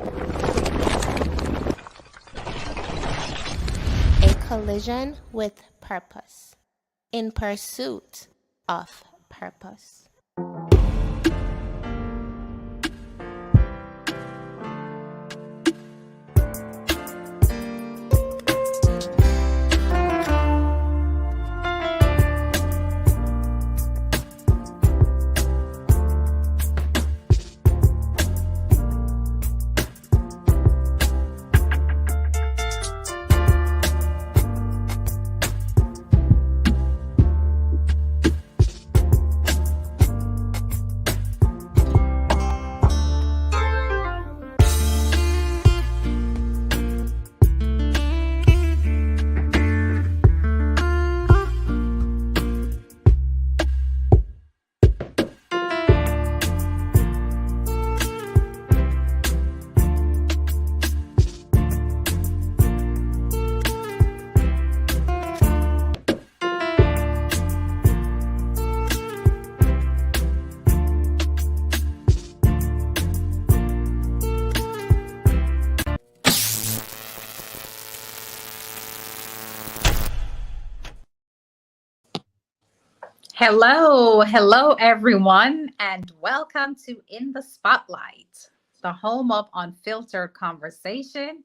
A collision with purpose, in pursuit of purpose. Hello everyone, and welcome to In the Spotlight, the home of unfiltered conversation.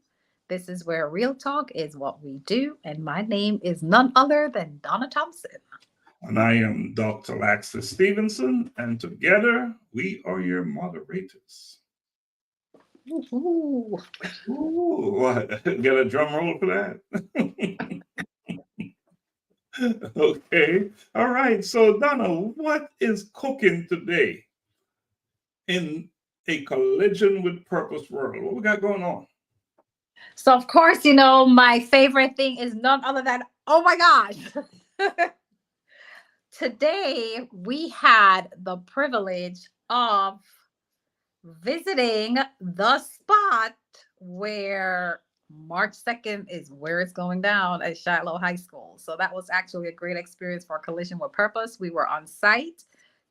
This is where real talk is what we do, and my name is none other than Donna Thompson. And I am Dr. Laxley Stephenson, and together we are your moderators. Ooh. What? Get a drum roll for that? Okay. All right. So, Donna, what is cooking today in a collision with purpose world? What we got going on? So, of course, my favorite thing is none other than, oh my gosh. Today, we had the privilege of visiting the spot where March 2nd is where it's going down at Shiloh High School. So that was actually a great experience for Collision with Purpose. We were on site,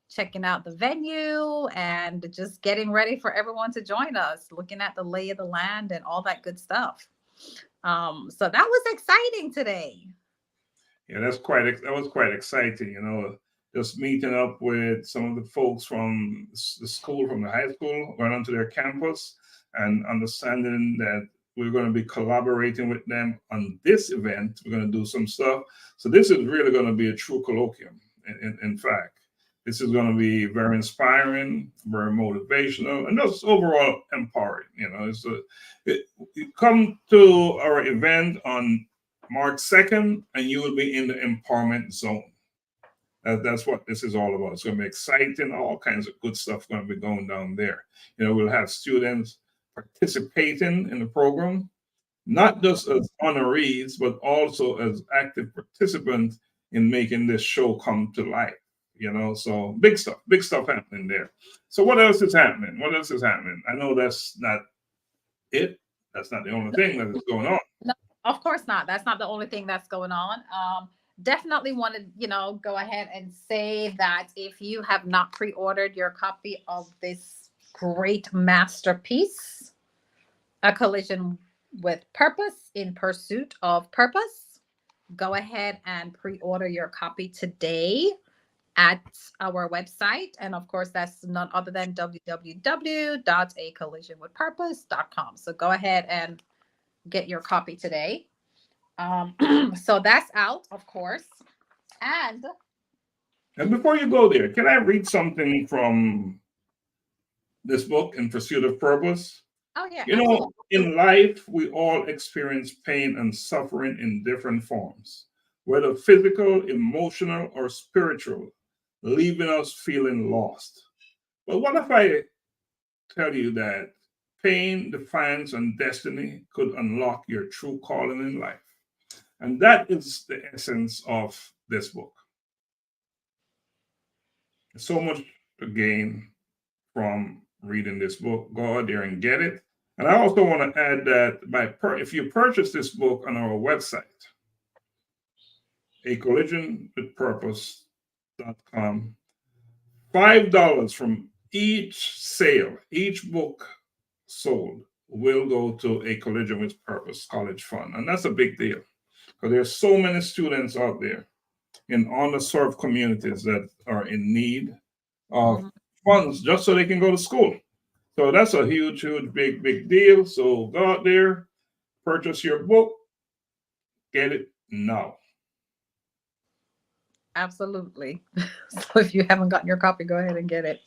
checking out the venue and just getting ready for everyone to join us, looking at the lay of the land and all that good stuff. So that was exciting today. Yeah, that was quite exciting, just meeting up with some of the folks from the school, from the high school, going onto their campus and understanding that we're going to be collaborating with them on this event. We're going to do some stuff. So this is really going to be a true colloquium. In fact, this is going to be very inspiring, very motivational, and just overall empowering. You come to our event on March 2nd, and you will be in the empowerment zone. That's what this is all about. It's going to be exciting. All kinds of good stuff going to be going down there. We'll have students participating in the program, not just as honorees, but also as active participants in making this show come to life. So big stuff happening there. So what else is happening? I know that's not it. That's not the only thing that is going on. No, of course not. That's not the only thing that's going on. Definitely want to, go ahead and say that if you have not pre-ordered your copy of this great masterpiece, A Collision with Purpose, in Pursuit of Purpose, go ahead and pre-order your copy today at our website. And of course, that's none other than www.acollisionwithpurpose.com. So go ahead and get your copy today. So that's out, of course. And before you go there, can I read something from this book, In Pursuit of Purpose? Oh, yeah. In life, we all experience pain and suffering in different forms, whether physical, emotional, or spiritual, leaving us feeling lost. But what if I tell you that pain, defiance, and destiny could unlock your true calling in life? And that is the essence of this book. So much to gain from reading this book. Go out there and get it. And I also want to add that if you purchase this book on our website, acollisionwithpurpose.com, $5 from each sale, each book sold will go to a Collision with Purpose College Fund. And that's a big deal because there's so many students out there in underserved communities that are in need of funds just so they can go to school. So that's a huge, big deal. So go out there, purchase your book, get it now. Absolutely. So if you haven't gotten your copy, go ahead and get it.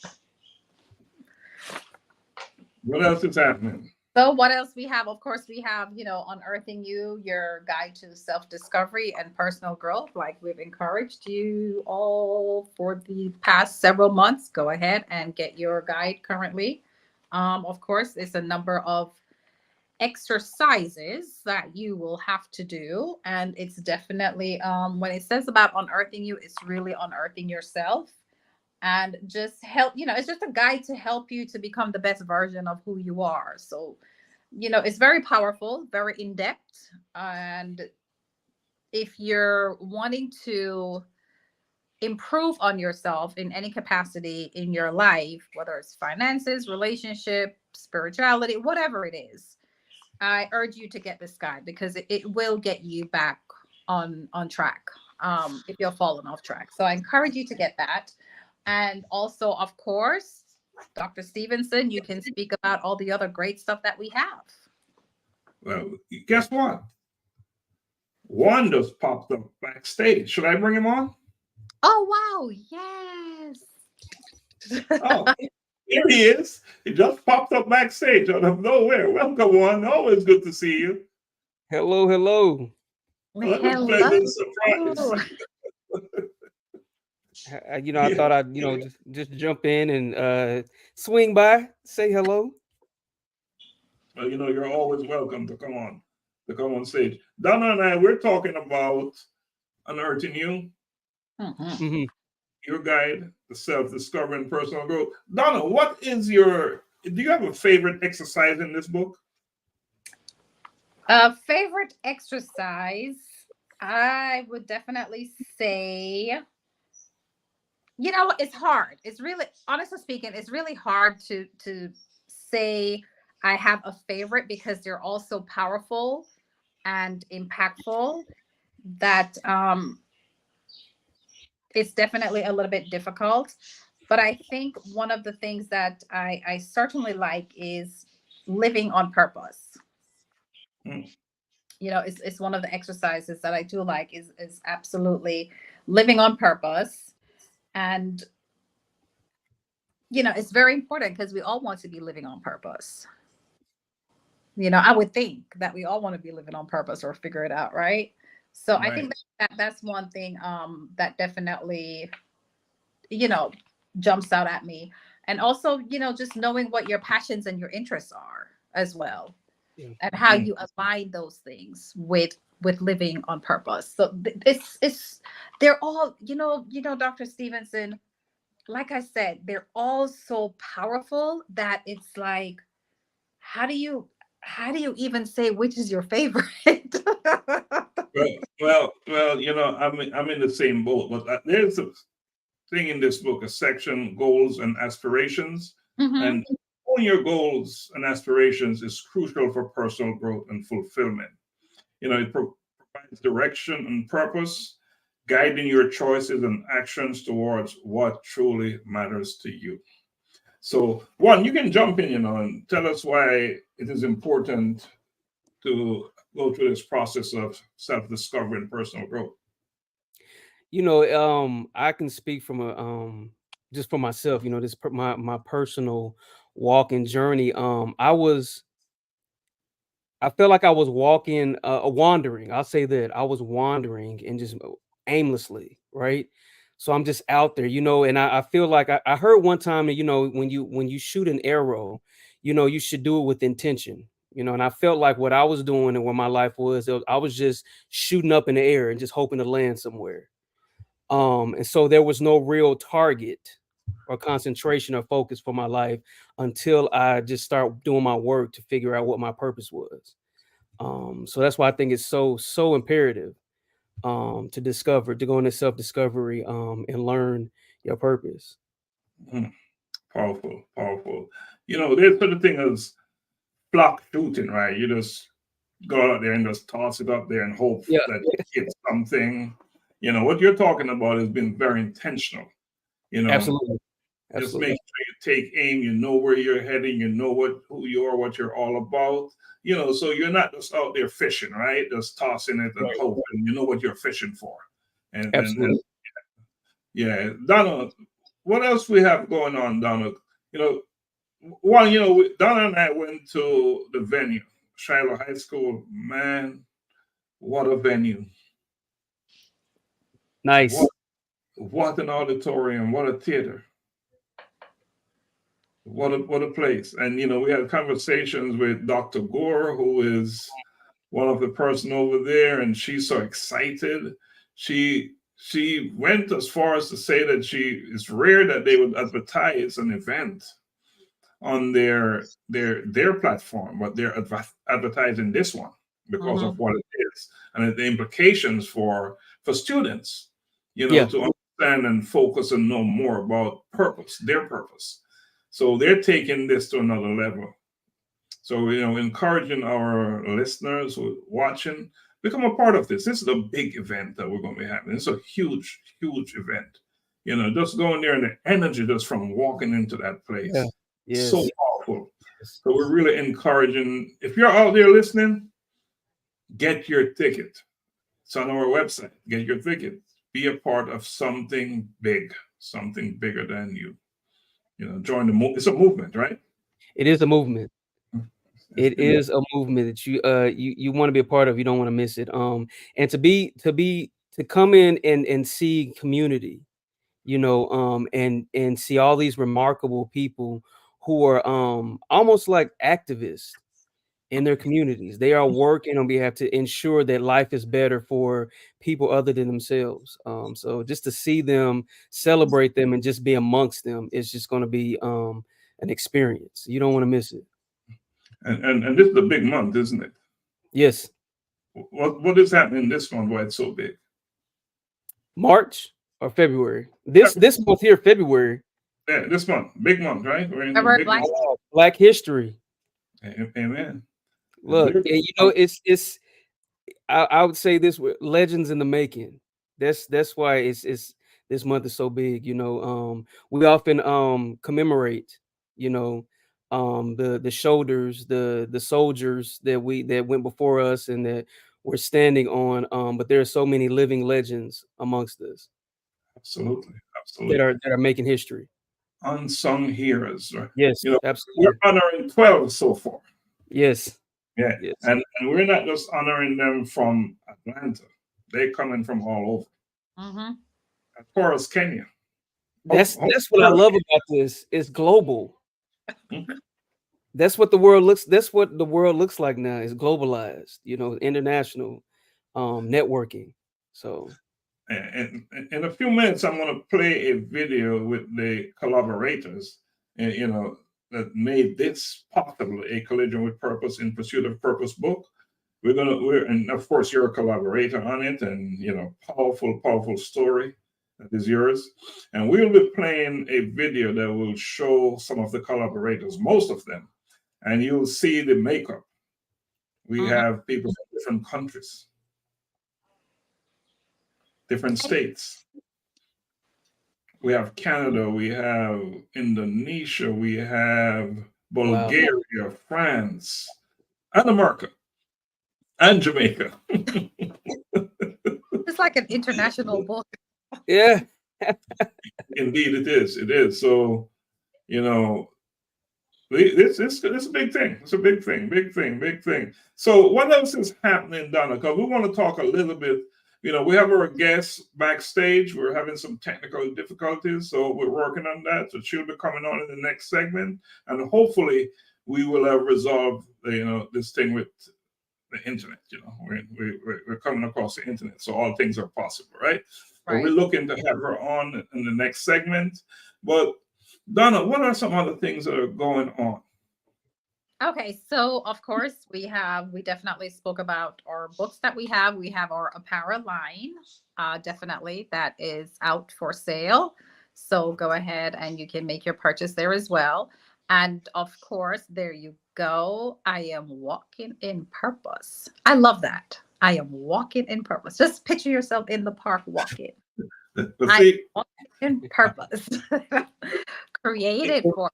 What else is happening? So what else we have? Of course, we have, Unearthing You, your guide to self-discovery and personal growth. Like we've encouraged you all for the past several months, go ahead and get your guide currently. Of course, it's a number of exercises that you will have to do. And it's definitely, when it says about unearthing you, it's really unearthing yourself. And just help, it's just a guide to help you to become the best version of who you are. So, it's very powerful, very in-depth. And if you're wanting to improve on yourself in any capacity in your life, whether it's finances, relationship, spirituality, whatever it is, I urge you to get this guide because it will get you back on track if you're falling off track. So I encourage you to get that. And also, of course, Dr. Stephenson, you can speak about all the other great stuff that we have. Well, guess what? One just popped up backstage. Should I bring him on? Oh, wow. Yes. Oh, here he is. He just popped up backstage out of nowhere. Welcome, one. Always good to see you. Hello, hello. What a pleasant surprise. I thought I'd, just jump in and swing by, say hello. Well, you're always welcome to come on stage. Donna and I, we're talking about Unearthing You, your guide to self-discovery and personal growth. Donna, do you have a favorite exercise in this book? Favorite exercise, I would definitely say, it's hard. It's really, honestly speaking, it's really hard to say I have a favorite because they're all so powerful and impactful that it's definitely a little bit difficult. But I think one of the things that I certainly like is living on purpose. It's one of the exercises that I do like is absolutely living on purpose. And, it's very important because we all want to be living on purpose. I would think that we all want to be living on purpose or figure it out, right? So right. I think that's one thing that definitely, jumps out at me. And also, just knowing what your passions and your interests are as well. Yeah. And how you align those things with living on purpose. So they're all, Dr. Stephenson, like I said, they're all so powerful that it's like, how do you even say which is your favorite? well, I'm in the same boat, but there's a thing in this book, a section, goals and aspirations. And knowing your goals and aspirations is crucial for personal growth and fulfillment. It provides direction and purpose, guiding your choices and actions towards what truly matters to you. So, one, you can jump in, and tell us why it is important to go through this process of self-discovery and personal growth. I can speak from just for myself. This my personal walk and journey. I felt like I was wandering. I'll say that I was wandering and just aimlessly, right? So I'm just out there, and I feel like I heard one time that, when you shoot an arrow, you should do it with intention, and I felt like what I was doing and what my life was, I was just shooting up in the air and just hoping to land somewhere. And so there was no real target or concentration or focus for my life until I just start doing my work to figure out what my purpose was. So that's why I think it's so imperative to go into self-discovery and learn your purpose. Powerful. There's such a thing as flock shooting, right? You just go out there and just toss it up there and hope Yeah, that it hits something. You know, what you're talking about has been very intentional. You know, absolutely. just Absolutely. make sure you take aim, you know where you're heading, you know who you are, what you're all about. You know, so you're not just out there fishing, right? Just tossing it and Right. hoping. You know what you're fishing for. And Absolutely. yeah, Donna, what else we have going on, Donna? You know, one, Donna and I went to the venue, Shiloh High School. Man, what a venue! Nice. What an auditorium! What a theater! What a place! And we had conversations with Dr. Gore, who is one of the person over there, and she's so excited. She went as far as to say that it's rare that they would advertise an event on their platform, but they're advertising this one because of what it is and the implications for students, Yeah. to understand and focus and know more about their purpose. So they're taking this to another level. So encouraging our listeners who are watching, become a part of this. This is a big event that we're going to be having. It's a huge, huge event. Just going there and the energy just from walking into that place. Yeah. Yes. So powerful. Yes. So we're really encouraging. If you're out there listening, get your ticket. It's on our website. Get your ticket. Be a part of something big, something bigger than you. Join the movement. It's a movement, right? It is a movement. It is a movement that you want to be a part of. You don't want to miss it. And to come in and see community, and see all these remarkable people who are almost like activists in their communities. They are working on behalf to ensure that life is better for people other than themselves. So just to see them, celebrate them, and just be amongst them is just going to be an experience. You don't want to miss it. And this is a big month, isn't it? Yes. What is happening this month? Why it's so big? March or February? This month here, February. Yeah, this month, big month, right? We're in the big Black, month. Black History. Amen. Look, it's I would say this with legends in the making. That's why it's this month is so big. We often commemorate, the shoulders, the soldiers that went before us and that we're standing on. But there are so many living legends amongst us. Absolutely. That are making history. Unsung heroes. Right? Yes, absolutely. We're honoring 12 so far. Yes. Yeah. Yes. And we're not just honoring them from Atlanta. They're coming from all over. As far as Kenya. That's what I love about this. It's global. That's what the world looks like now. It's globalized, international networking. So in a few minutes, I'm going to play a video with the collaborators, that made this possible, A Collision with Purpose in Pursuit of Purpose book. And of course, you're a collaborator on it, and powerful story that is yours. And we'll be playing a video that will show some of the collaborators, most of them, and you'll see the makeup. We have people from different countries, different states. We have Canada, we have Indonesia, we have Bulgaria, France, and America, and Jamaica. It's like an international book. Yeah. Indeed, it is. It is. So, it's a big thing. It's a big thing. So, what else is happening, Donna? Because we want to talk a little bit. We have our guests backstage. We're having some technical difficulties, so we're working on that. So she'll be coming on in the next segment, and hopefully we will have resolved, this thing with the internet. We're coming across the internet, so all things are possible, right? But we're looking to have her on in the next segment. But Donna, what are some other things that are going on? Okay, so of course we definitely spoke about our books that we have. We have our apparel line, definitely, that is out for sale. So go ahead and you can make your purchase there as well. And of course, there you go, I am walking in purpose. I love that. I am walking in purpose. Just picture yourself in the park walking. But I see, am walking in purpose. Created for.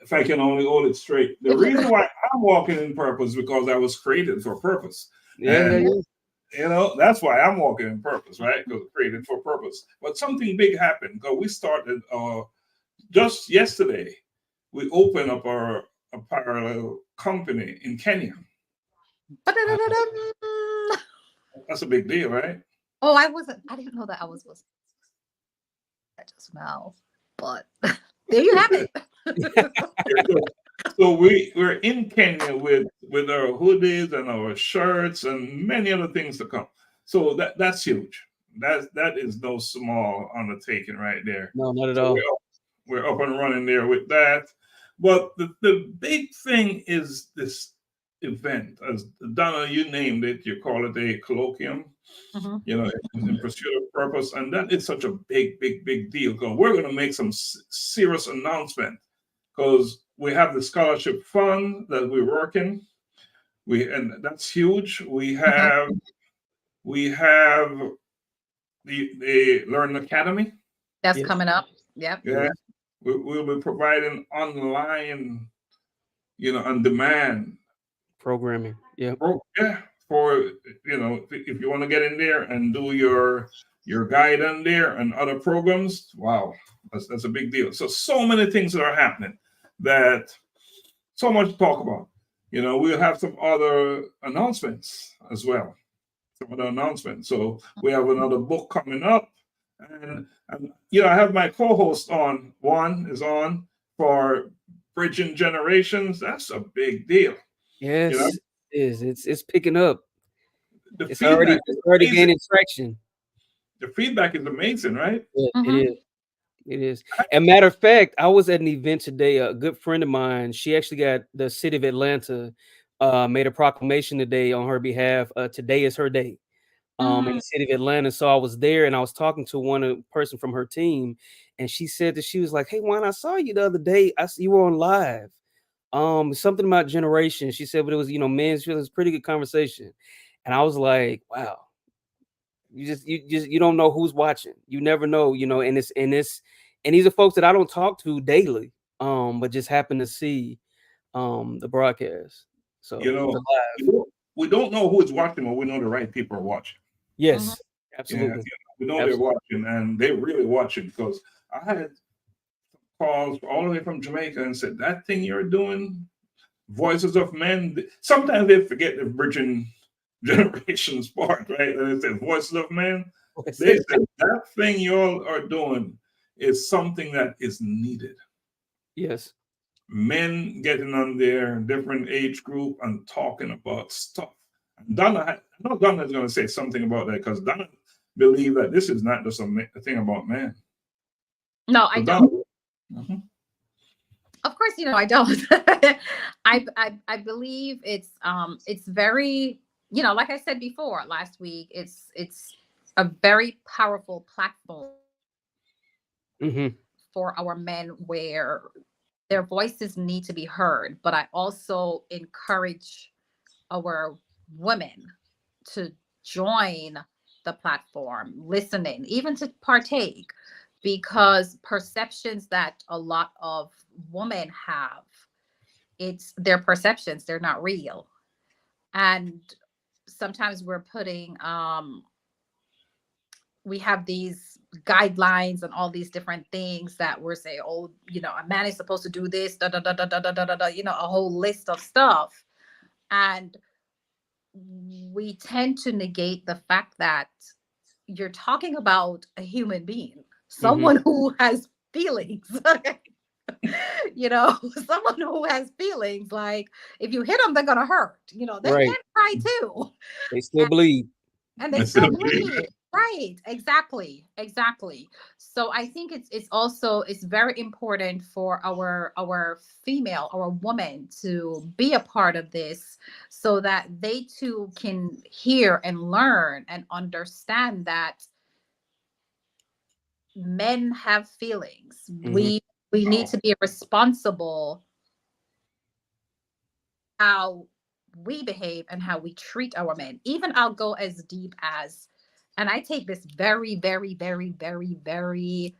if I can only hold it straight, the reason why I'm walking in purpose is because I was created for purpose. Yeah, And, yeah, yeah. you know, that's why I'm walking in purpose, right? Because created for purpose. But something big happened because we started just yesterday. We opened up our a parallel company in Kenya. That's a big deal, right? Oh, I didn't know that I was supposed to just now, but there you have it. So we're in Kenya with our hoodies and our shirts and many other things to come. So that's huge. That is no small undertaking right there. No, not at So all. we're up and running there with that. But the big thing is this event, as Donna, you named it, you call it a colloquium, you know, in pursuit of purpose. And that is such a big deal because we're going to make some serious announcement because we have the scholarship fund that we're working. And that's huge. We have the Learn Academy. That's coming up. Yep. Yeah. We'll be providing online, you know, on demand Programming. Yeah. For, you know, if you want to get in there and do your guide on there and other programs, wow, that's a big deal. So many things that are happening, that so much to talk about. You know, we'll have some other announcements as well. Some other announcements. So we have another book coming up. And you know, I have my co-host on. One is on for Bridging Generations. That's a big deal. Yes, You know? it is. It's picking up. It's already amazing. gaining traction. The feedback is amazing, right? Yeah, it is. It is. And matter of fact, I was at an event today. A good friend of mine, she actually got the city of Atlanta made a proclamation today on her behalf. Today is her day. In the city of Atlanta. So I was there and I was talking to one person from her team, and she said that she was like, "Hey, Juan, I saw you the other day. I see you were on live. Something about generation." She said, but it was, you know, men's. It was a pretty good conversation. And I was like, wow, you don't know who's watching. You never know, you know, and these are folks that I don't talk to daily, but just happen to see the broadcast. So you know, we don't know who is watching, but we know the right people are watching. Yes, absolutely. Yeah, we know they're watching, and they're really watching, because I had calls all the way from Jamaica and said, that thing you're doing, Voices of Men, sometimes they forget the Bridging Generations part, right? And they said Voices of Men. They said that thing y'all are doing is something that is needed. Yes. Men getting on there, different age group, and talking about stuff. And Donna, I know Donna is going to say something about that, because Donna believes that this is not just a thing about men. No, I don't. Of course, you know, I don't. I believe it's very, you know, like I said before last week, it's a very powerful platform for our men, where their voices need to be heard. But I also encourage our women to join the platform, listening, even to partake, because perceptions that a lot of women have, it's their perceptions, they're not real. And sometimes we're putting we have these guidelines and all these different things that we're saying, oh, you know, a man is supposed to do this, da da da da da da da da, you know, a whole list of stuff. And we tend to negate the fact that you're talking about a human being, someone who has feelings. You know, someone who has feelings. Like, if you hit them, they're gonna hurt. You know, they can cry too. They still bleed. And they still bleed. Right. Exactly. So I think it's also very important for our women to be a part of this, so that they too can hear and learn and understand that men have feelings. We need to be responsible how we behave and how we treat our men. Even I'll go as deep as, and I take this very, very, very, very, very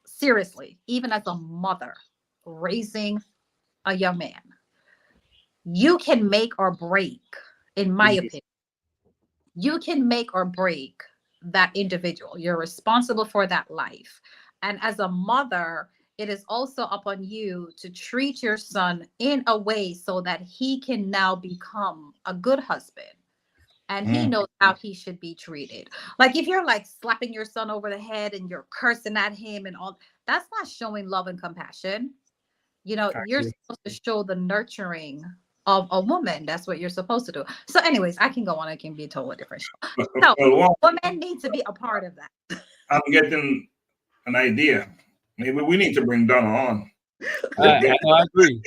seriously, even as a mother raising a young man. You can make or break, in my opinion, you can make or break that individual. You're responsible for that life. And as a mother, it is also upon you to treat your son in a way so that he can now become a good husband and he knows how he should be treated. Like if you're like slapping your son over the head and you're cursing at him and all, that's not showing love and compassion. You know, you're supposed to show the nurturing of a woman. That's what you're supposed to do. So anyways, I can go on. It can be a totally different show. So women need to be a part of that. I'm getting an idea. Maybe we need to bring Donna on. I agree.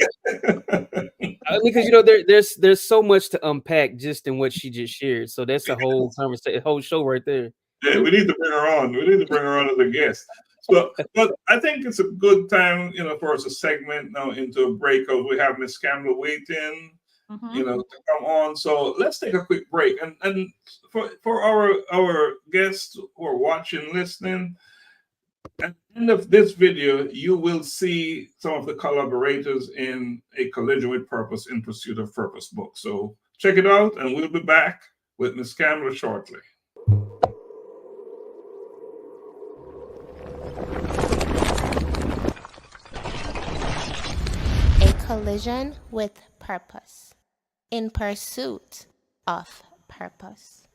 Because you know there's so much to unpack just in what she just shared. So that's a whole conversation, whole show right there. Yeah, we need to bring her on. We need to bring her on as a guest. So, but I think it's a good time, you know, for us to segment now into a break because we have Miss Campbell waiting, you know, to come on. So let's take a quick break. And for our guests who are watching, listening, at the end of this video, you will see some of the collaborators in A Collision with Purpose in Pursuit of Purpose book. So check it out, and we'll be back with Miss Campbell shortly. A Collision with Purpose in Pursuit of Purpose.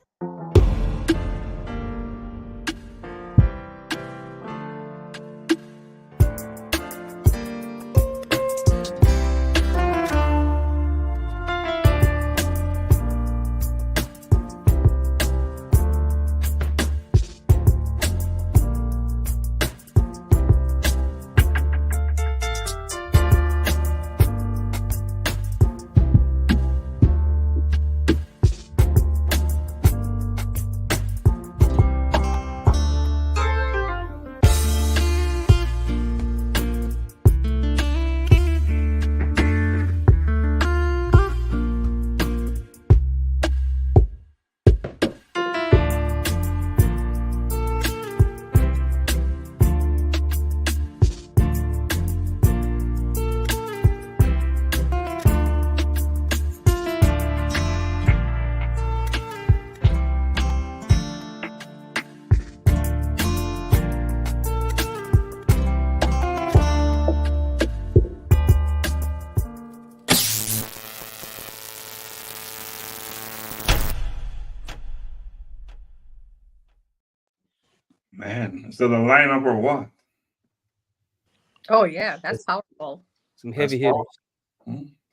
Man, is that a lineup or what? Oh yeah, that's powerful. Some heavy hitters.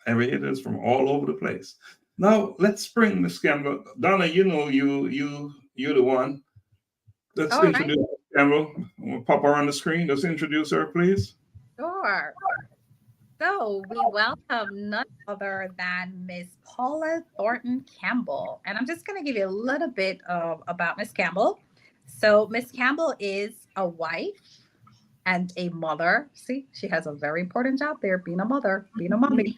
Heavy hitters from all over the place. Now let's bring Miss Campbell. Donna, you know you're the one. Let's introduce Miss Campbell. We'll pop her on the screen. Let's introduce her, please. Sure. So we welcome none other than Miss Paula Thornton Campbell. And I'm just going to give you a little bit about Miss Campbell. So Miss Campbell is a wife and a mother. See, she has a very important job there, being a mother, being a mommy.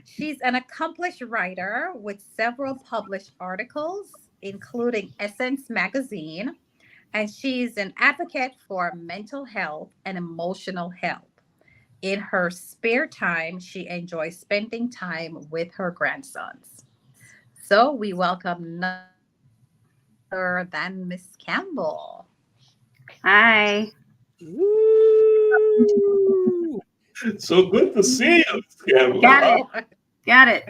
She's an accomplished writer with several published articles, including Essence Magazine. And she's an advocate for mental health and emotional health. In her spare time, she enjoys spending time with her grandsons. So we welcome none other than Miss Campbell. Hi. So good to see you, Miss Campbell. Got it.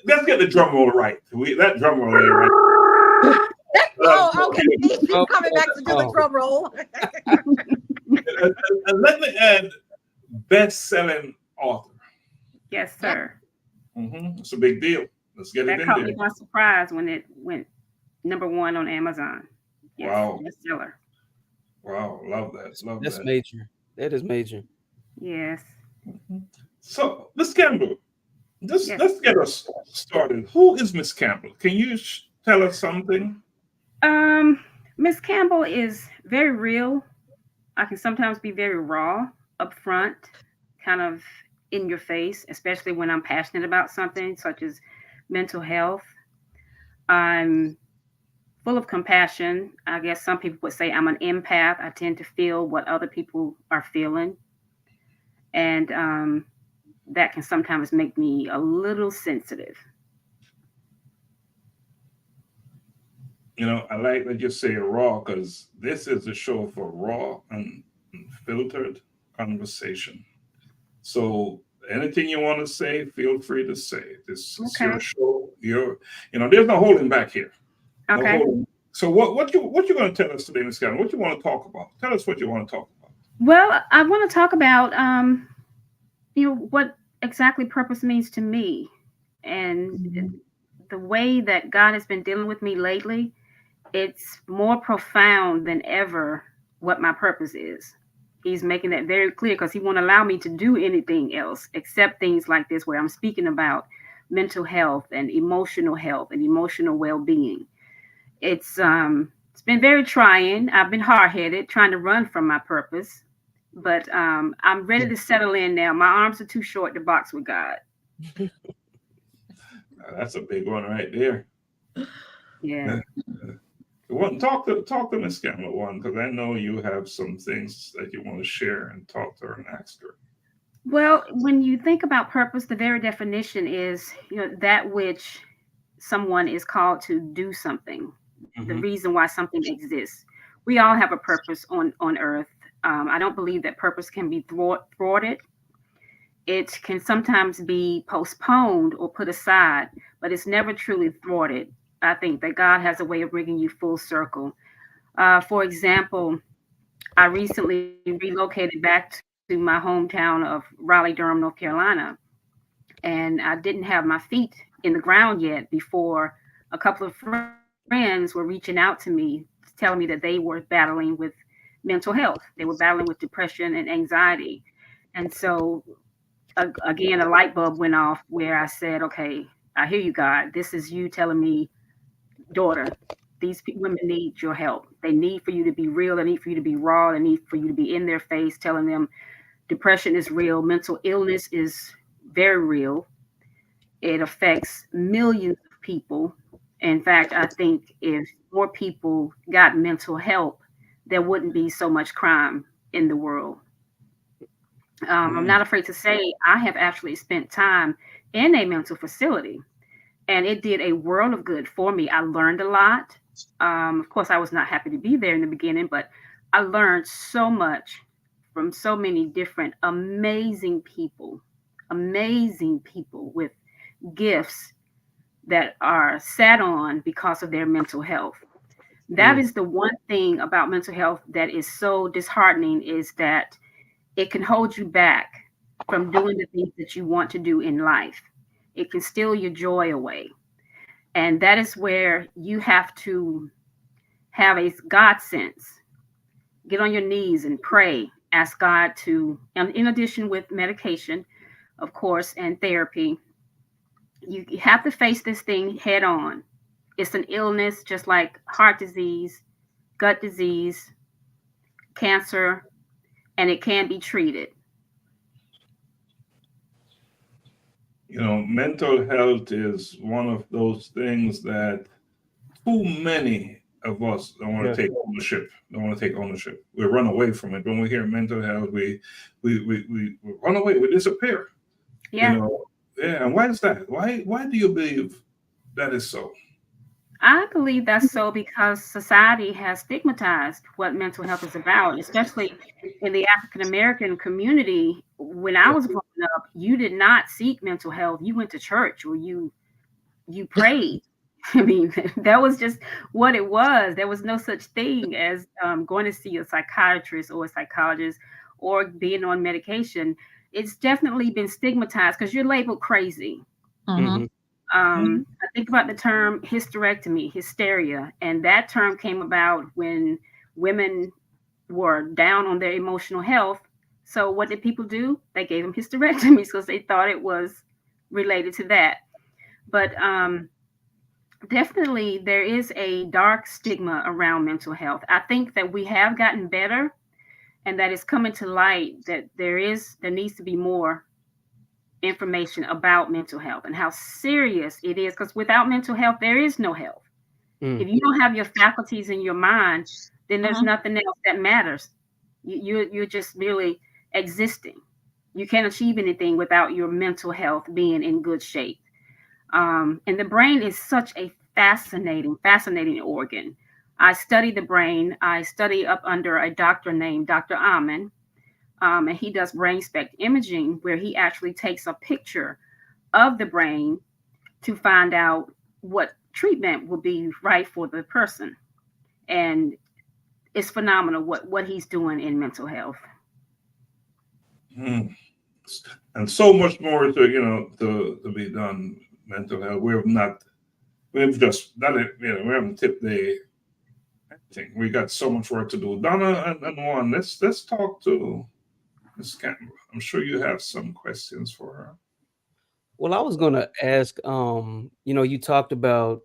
Let's get the drum roll right. That drum roll there, right? Oh, okay. She's coming back to do the drum roll. And let me add, best-selling author. Yes, sir. It's a big deal. Let's get it in there. That caught me by surprise when it went #1 on Amazon. Yes, wow. Bestseller. Wow, love that. That's major. That is major. Yes. So, Miss Campbell, let's get us started. Who is Miss Campbell? Can you tell us something? Miss Campbell is very real. I can sometimes be very raw, upfront, kind of in your face, especially when I'm passionate about something such as mental health. I'm full of compassion. I guess some people would say I'm an empath. I tend to feel what other people are feeling. And that can sometimes make me a little sensitive. You know, I like that you say raw, because this is a show for raw and unfiltered conversation. So anything you want to say, feel free to say. This is Okay. your show. There's no holding back here. No Okay. holding. So what you going to tell us today, Ms. Cannon? What you want to talk about? Tell us what you want to talk about. Well, I want to talk about what exactly purpose means to me, and the way that God has been dealing with me lately. It's more profound than ever what my purpose is. He's making that very clear because he won't allow me to do anything else except things like this, where I'm speaking about mental health and emotional well-being. It's been very trying. I've been hard-headed trying to run from my purpose, but I'm ready to settle in now. My arms are too short to box with God. That's a big one right there. Yeah. Talk to Miss Campbell one, because I know you have some things that you want to share and talk to her and ask her. Well, when you think about purpose, the very definition is, that which someone is called to do something, the reason why something exists. We all have a purpose on earth. I don't believe that purpose can be thwarted. It can sometimes be postponed or put aside, but it's never truly thwarted. I think that God has a way of bringing you full circle. For example, I recently relocated back to my hometown of Raleigh, Durham, North Carolina, and I didn't have my feet in the ground yet before a couple of friends were reaching out to me, telling me that they were battling with mental health. They were battling with depression and anxiety. And so, again, a light bulb went off where I said, okay, I hear you, God. This is you telling me, daughter, these women need your help. They need for you to be real. They need for you to be raw. They need for you to be in their face, telling them depression is real. Mental illness is very real. It affects millions of people. In fact, I think if more people got mental help, there wouldn't be so much crime in the world. I'm not afraid to say I have actually spent time in a mental facility, and it did a world of good for me. I learned a lot. Of course, I was not happy to be there in the beginning, but I learned so much from so many different amazing people with gifts that are sat on because of their mental health. That is the one thing about mental health that is so disheartening, is that it can hold you back from doing the things that you want to do in life. It can steal your joy away. And that is where you have to have a God sense. Get on your knees and pray. Ask God to, in addition with medication, of course, and therapy, you have to face this thing head on. It's an illness just like heart disease, gut disease, cancer, and it can be treated. Mental health is one of those things that too many of us don't want to take ownership. We run away from it. When we hear mental health, we run away. We disappear. Yeah. And why is that? Why do you believe that is so? I believe that's so because society has stigmatized what mental health is about, especially in the African American community. When I was growing up, you did not seek mental health. You went to church or you prayed. I mean, that was just what it was. There was no such thing as going to see a psychiatrist or a psychologist or being on medication. It's definitely been stigmatized because you're labeled crazy. I think about the term hysterectomy, hysteria, and that term came about when women were down on their emotional health. So what did people do? They gave them hysterectomies because they thought it was related to that. But definitely there is a dark stigma around mental health. I think that we have gotten better, and that it's coming to light that there needs to be more information about mental health and how serious it is, because without mental health, there is no health. If you don't have your faculties in your mind, then there's nothing else that matters. You're just merely existing. You can't achieve anything without your mental health being in good shape. And the brain is such a fascinating organ. I study the brain. I study up under a doctor named Dr. Amen, and he does brain spec imaging, where he actually takes a picture of the brain to find out what treatment will be right for the person. And it's phenomenal what he's doing in mental health. And so much more to be done. Mental health. We've just done it. We haven't tipped the thing. We got so much work to do. Donna and Juan, let's talk to Ms. Campbell. I'm sure you have some questions for her. Well, I was gonna ask, you talked about,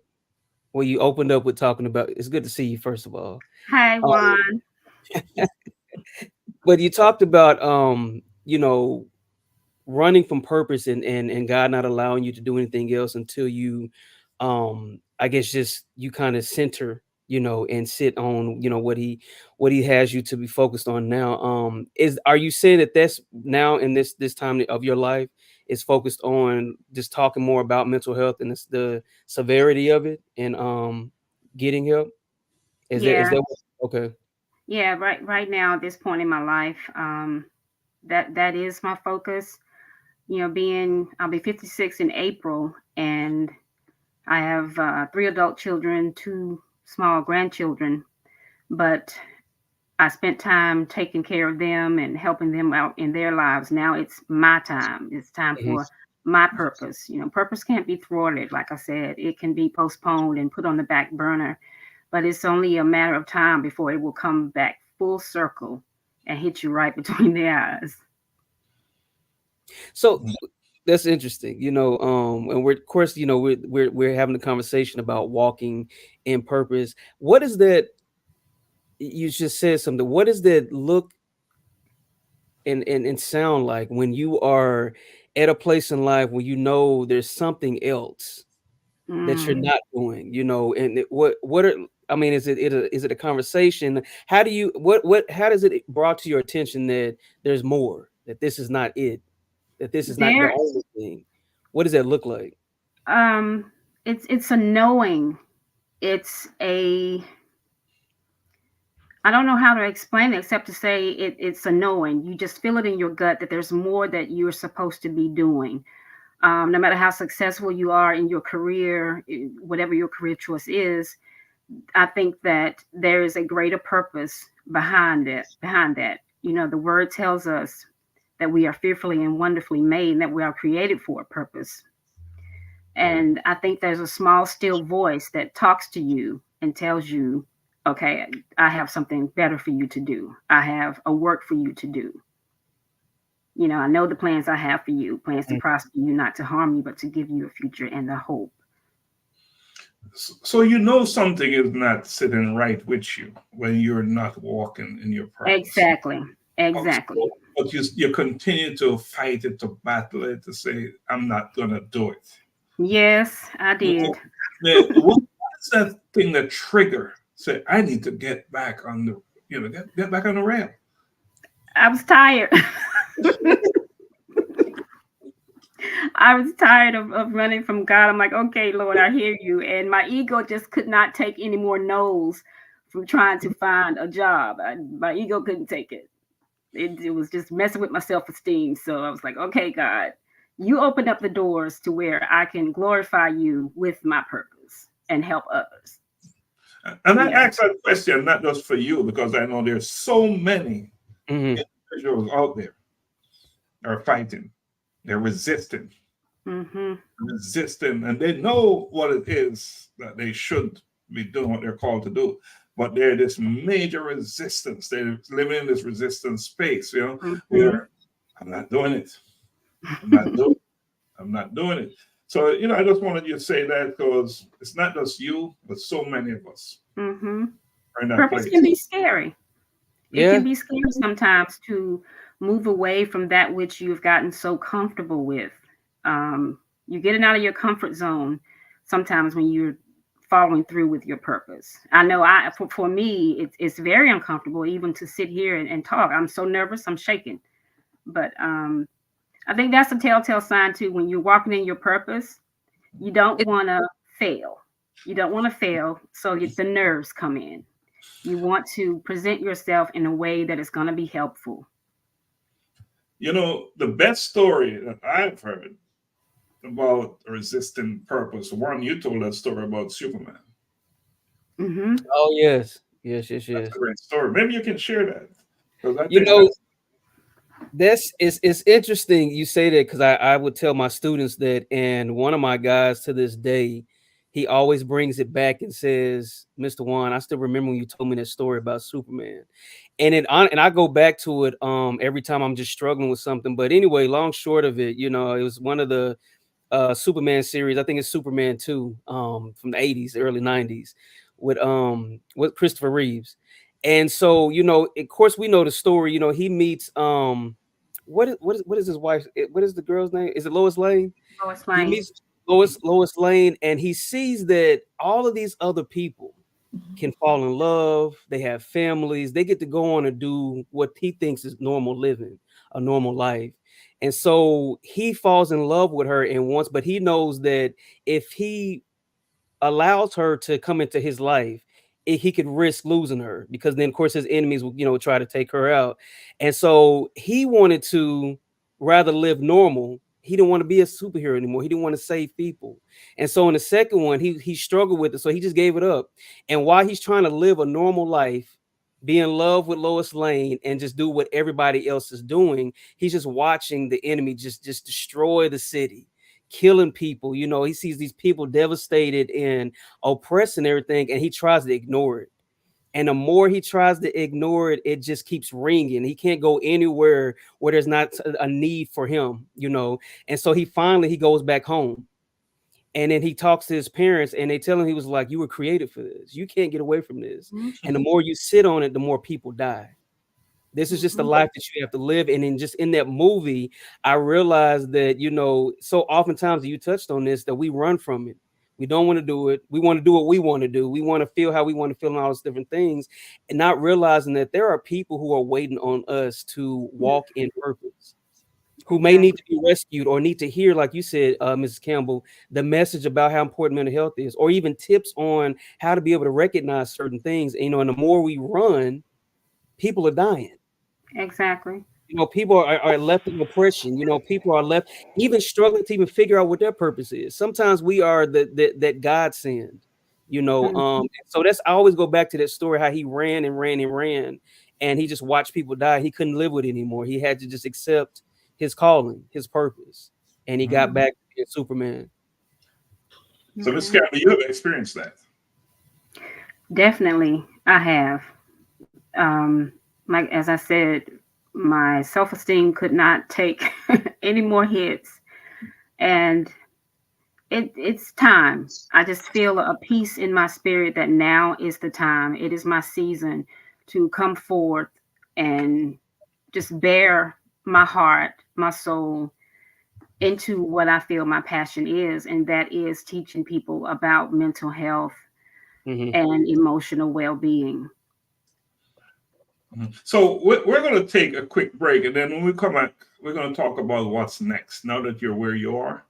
well, you opened up with talking about, it's good to see you, first of all. Hi, Juan. But you talked about, running from purpose and God not allowing you to do anything else until you, I guess, just you kind of center, and sit on, what he has you to be focused on now. Are you saying that that's now in this time of your life is focused on just talking more about mental health and the severity of it and getting help? Is that okay? Yeah, right now at this point in my life, that is my focus. I'll be 56 in April, and I have 3 adult children, 2 small grandchildren, but I spent time taking care of them and helping them out in their lives. Now it's my time. It's time for my purpose. Purpose can't be thwarted. Like I said, it can be postponed and put on the back burner, but it's only a matter of time before it will come back full circle and hit you right between the eyes. So that's interesting, and we're, of course, we're having a conversation about walking in purpose. What is that? You just said something. What does that look and sound like when you are at a place in life where there's something else that you're not doing, and is it a conversation? How do you how does it brought to your attention that there's more, that this is not it, that this is not the only thing? What does that look like? It's a knowing. I don't know how to explain it except to say it's a knowing. You just feel it in your gut that there's more that you're supposed to be doing. No matter how successful you are in your career, whatever your career choice is, I think that there is a greater purpose behind that. The word tells us that we are fearfully and wonderfully made, and that we are created for a purpose. And I think there's a small, still voice that talks to you and tells you, okay, I have something better for you to do. I have a work for you to do. I know the plans I have for you, plans to prosper you, not to harm you, but to give you a future and a hope. So something is not sitting right with you when you're not walking in your purpose. Exactly. But you continue to fight it, to battle it, to say, I'm not going to do it. Yes, I did. What is that thing that trigger? Say, I need to get back on the, get back on the rail. I was tired. I was tired of running from God. I'm like, okay, Lord, I hear you. And my ego just could not take any more no's from trying to find a job. My ego couldn't take it. It was just messing with my self-esteem. So I was like, okay, God, you opened up the doors to where I can glorify you with my purpose and help others. And I ask that question not just for you, because I know there's so many individuals out there that are fighting. They're resisting. Resisting, and they know what it is that they should be doing, what they're called to do. But they're this major resistance. They're living in this resistance space, where I'm not doing it. I'm not doing it. So, I just wanted you to say that, because it's not just you, but so many of us. Purpose can be scary. It can be scary sometimes to move away from that which you've gotten so comfortable with. You're getting out of your comfort zone sometimes when you're following through with your purpose. I know for me, it's very uncomfortable even to sit here and talk. I'm so nervous, I'm shaking. But I think that's a telltale sign too. When you're walking in your purpose, you don't want to fail. You don't want to fail. So the nerves come in. You want to present yourself in a way that is going to be helpful. You know, the best story that I've heard about resisting purpose, one, you told that story about Superman. Mm-hmm. Oh, yes. That's a great story. Maybe you can share that. It's interesting you say that, because I would tell my students that, and one of my guys to this day, he always brings it back and says, Mr. Juan, I still remember when you told me that story about Superman. And I go back to it every time I'm just struggling with something. But anyway, long short of it, it was one of the Superman series. I think it's Superman 2 from the 80s, early 90s with Christopher Reeves. And so, of course, we know the story. He meets what is his wife? What is the girl's name? Is it Lois Lane? Lois Lane. He meets Lois Lane, and he sees that all of these other people can fall in love. They have families. They get to go on and do what he thinks is normal living, a normal life. And so he falls in love with her but he knows that if he allows her to come into his life, he could risk losing her, because then of course his enemies will try to take her out. And so he wanted to rather live normal. He didn't want to be a superhero anymore. He didn't want to save people. And so in the second one, he struggled with it. So he just gave it up. And while he's trying to live a normal life, be in love with Lois Lane, and just do what everybody else is doing, he's just watching the enemy just destroy the city, killing people. He sees these people devastated and oppressed and everything, and he tries to ignore it. And the more he tries to ignore it, it just keeps ringing. He can't go anywhere where there's not a need for him, And so he goes back home. And then he talks to his parents, and they tell him, he was like, you were created for this. You can't get away from this. Mm-hmm. And the more you sit on it, the more people die. This is just the life that you have to live. And then just in that movie, I realized that, so oftentimes you touched on this, that we run from it. We don't want to do it. We want to do what we want to do. We want to feel how we want to feel and all those different things, and not realizing that there are people who are waiting on us to walk in purpose, who may need to be rescued, or need to hear, like you said, Mrs. Campbell, the message about how important mental health is, or even tips on how to be able to recognize certain things. And the more we run, people are dying. Exactly. People are left in oppression. People are left even struggling to even figure out what their purpose is. Sometimes we are that God send, So I always go back to that story, how he ran and ran and ran, and he just watched people die. He couldn't live with it anymore. He had to just accept his calling, his purpose, and he got back to being Superman. So, Ms. Campbell, you have experienced that. Definitely, I have. Like as I said, my self-esteem could not take any more hits, and it's time. I just feel a peace in my spirit that now is the time. It is my season to come forth and just bear my heart, my soul into what I feel my passion is, and that is teaching people about mental health and emotional well-being. So we're going to take a quick break, and then when we come back, we're going to talk about what's next. Now that you're where you are,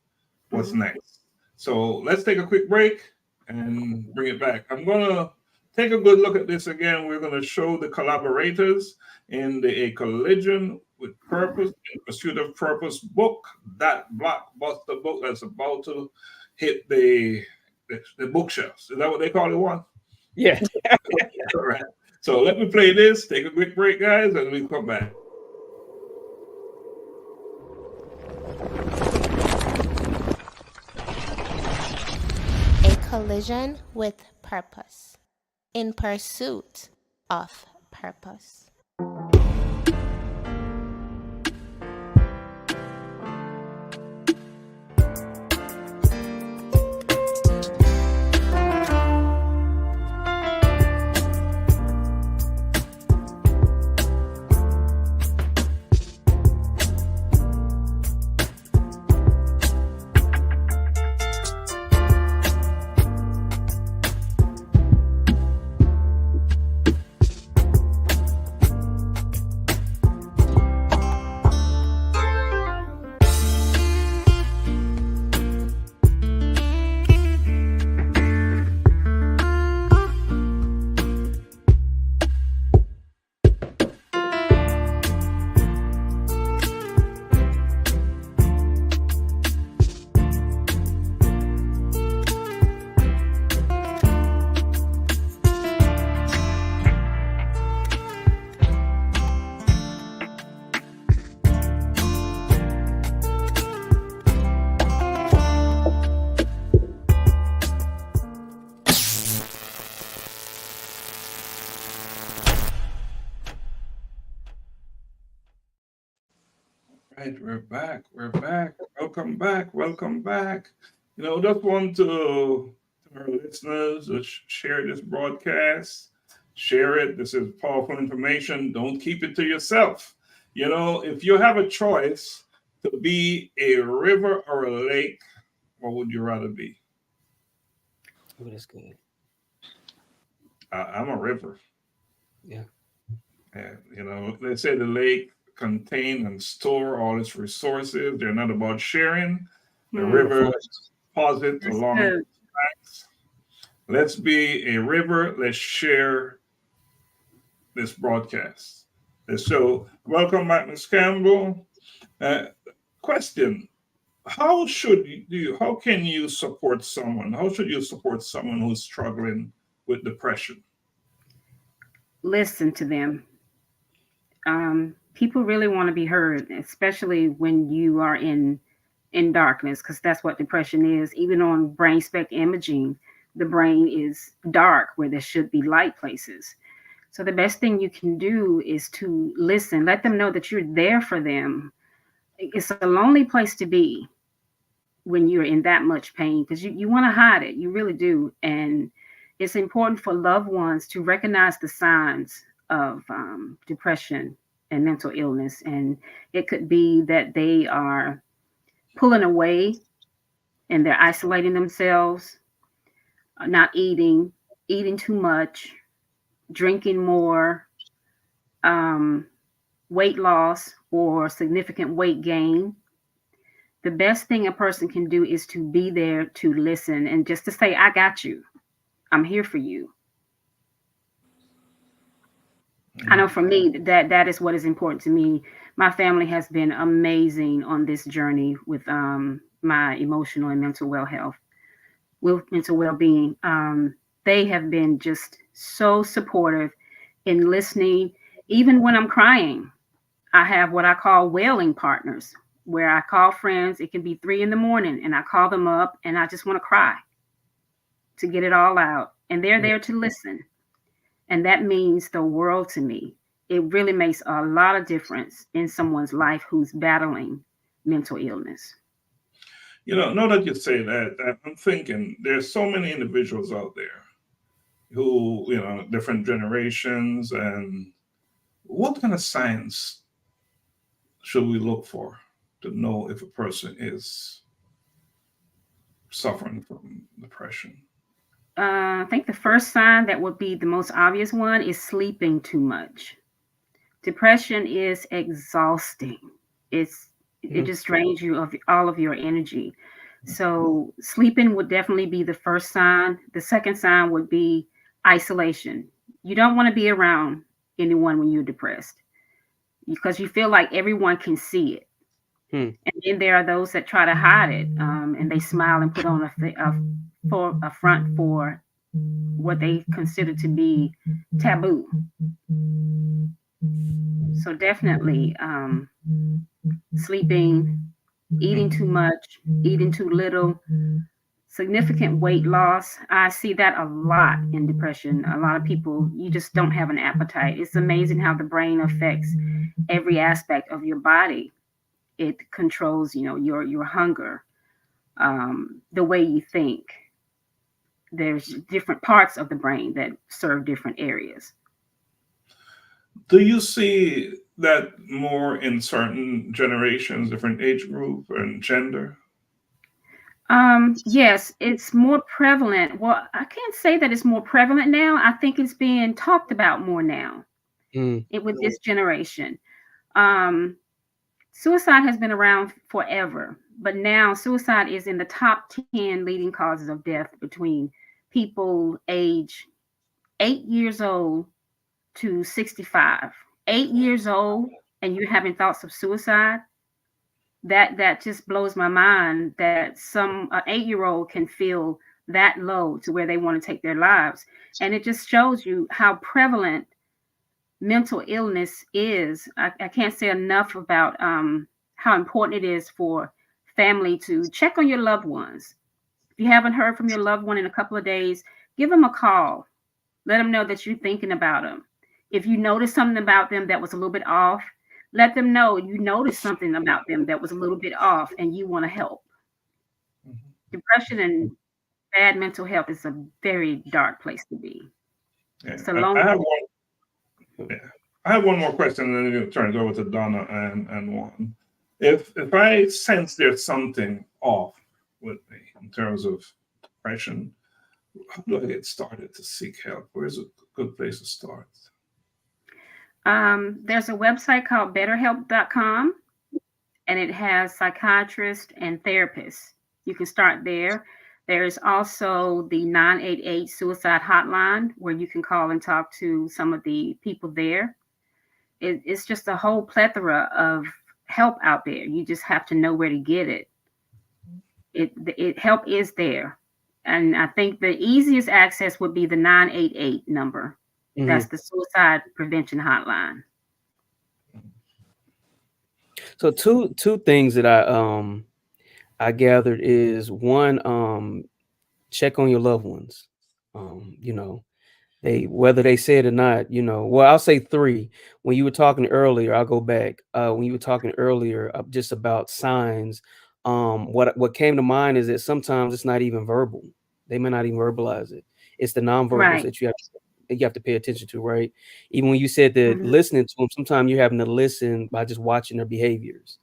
what's next? So let's take a quick break and bring it back. I'm going to take a good look at this again. We're going to show the collaborators in the A Collision with Purpose, in Pursuit of Purpose book, that blockbuster book that's about to hit the bookshelves. Is that what they call it, Juan? Yeah. All right. So let me play this, take a quick break, guys, and we'll come back. A Collision with Purpose, in Pursuit of Purpose. Right, we're back. We're back. Welcome back. Welcome back. Just want to our listeners to share this broadcast. Share it. This is powerful information. Don't keep it to yourself. If you have a choice to be a river or a lake, what would you rather be? Oh, that's good. I'm a river. Yeah. They say the lake contain and store all its resources. They're not about sharing. The river deposits along the banks. Let's be a river. Let's share this broadcast. So, welcome back, Ms. Campbell. Question: How can you support someone? How should you support someone who's struggling with depression? Listen to them. People really want to be heard, especially when you are in darkness, because that's what depression is. Even on brain spec imaging, the brain is dark where there should be light places. So the best thing you can do is to listen. Let them know that you're there for them. It's a lonely place to be when you're in that much pain, because you want to hide it. You really do. And it's important for loved ones to recognize the signs of depression and mental illness. And it could be that they are pulling away and they're isolating themselves, not eating too much, drinking more, weight loss or significant weight gain. The best thing a person can do is to be there to listen and just to say, I got you. I'm here for you. I know for me that is what is important to me. My family has been amazing on this journey with my emotional and mental mental well-being. They have been just so supportive in listening, even when I'm crying. I have what I call wailing partners, where I call friends. It can be 3 a.m. and I call them up and I just want to cry to get it all out. And they're there to listen. And that means the world to me. It really makes a lot of difference in someone's life who's battling mental illness. Now that you say that, I'm thinking there's so many individuals out there who, different generations, and what kind of signs should we look for to know if a person is suffering from depression? I think the first sign that would be the most obvious one is sleeping too much. Depression is exhausting. It just drains you of all of your energy. So sleeping would definitely be the first sign. The second sign would be isolation. You don't want to be around anyone when you're depressed because you feel like everyone can see it. And then there are those that try to hide it, and they smile and put on a front for what they consider to be taboo. So definitely sleeping, eating too much, eating too little, significant weight loss. I see that a lot in depression. A lot of people, you just don't have an appetite. It's amazing how the brain affects every aspect of your body. It controls, your hunger, the way you think. There's different parts of the brain that serve different areas. Do you see that more in certain generations, different age group and gender? Yes, it's more prevalent. Well, I can't say that it's more prevalent now. I think it's being talked about more now with this generation. Suicide has been around forever, but now suicide is in the top 10 leading causes of death between people age 8 years old to 65. 8 years old and you're having thoughts of suicide. That just blows my mind that some 8-year-old can feel that low to where they want to take their lives. And it just shows you how prevalent mental illness is. I can't say enough about how important it is for family to check on your loved ones. If you haven't heard from your loved one in a couple of days, give them a call. Let them know that you're thinking about them. If you notice something about them that was a little bit off, let them know you noticed something about them that was a little bit off and you want to help. Depression and bad mental health is a very dark place to be. Yeah. It's a long. I have one more question, and then I'm going to turn it over to Donna and Juan. If I sense there's something off with me in terms of depression, how do I get started to seek help? Where's a good place to start? There's a website called betterhelp.com, and it has psychiatrists and therapists. You can start there. There's also the 988 suicide hotline where you can call and talk to some of the people there. It's just a whole plethora of help out there. You just have to know where to get it. Help is there. And I think the easiest access would be the 988 number. Mm-hmm. That's the suicide prevention hotline. So two things that I gathered is one, check on your loved ones. You know, whether they say it or not, you know, well, I'll say three. When you were talking earlier, I'll go back. When you were talking earlier just about signs, what came to mind is that sometimes it's not even verbal. They may not even verbalize it. It's the nonverbals that you have to pay attention to, right? Even when you said that listening to them, sometimes you're having to listen by just watching their behaviors.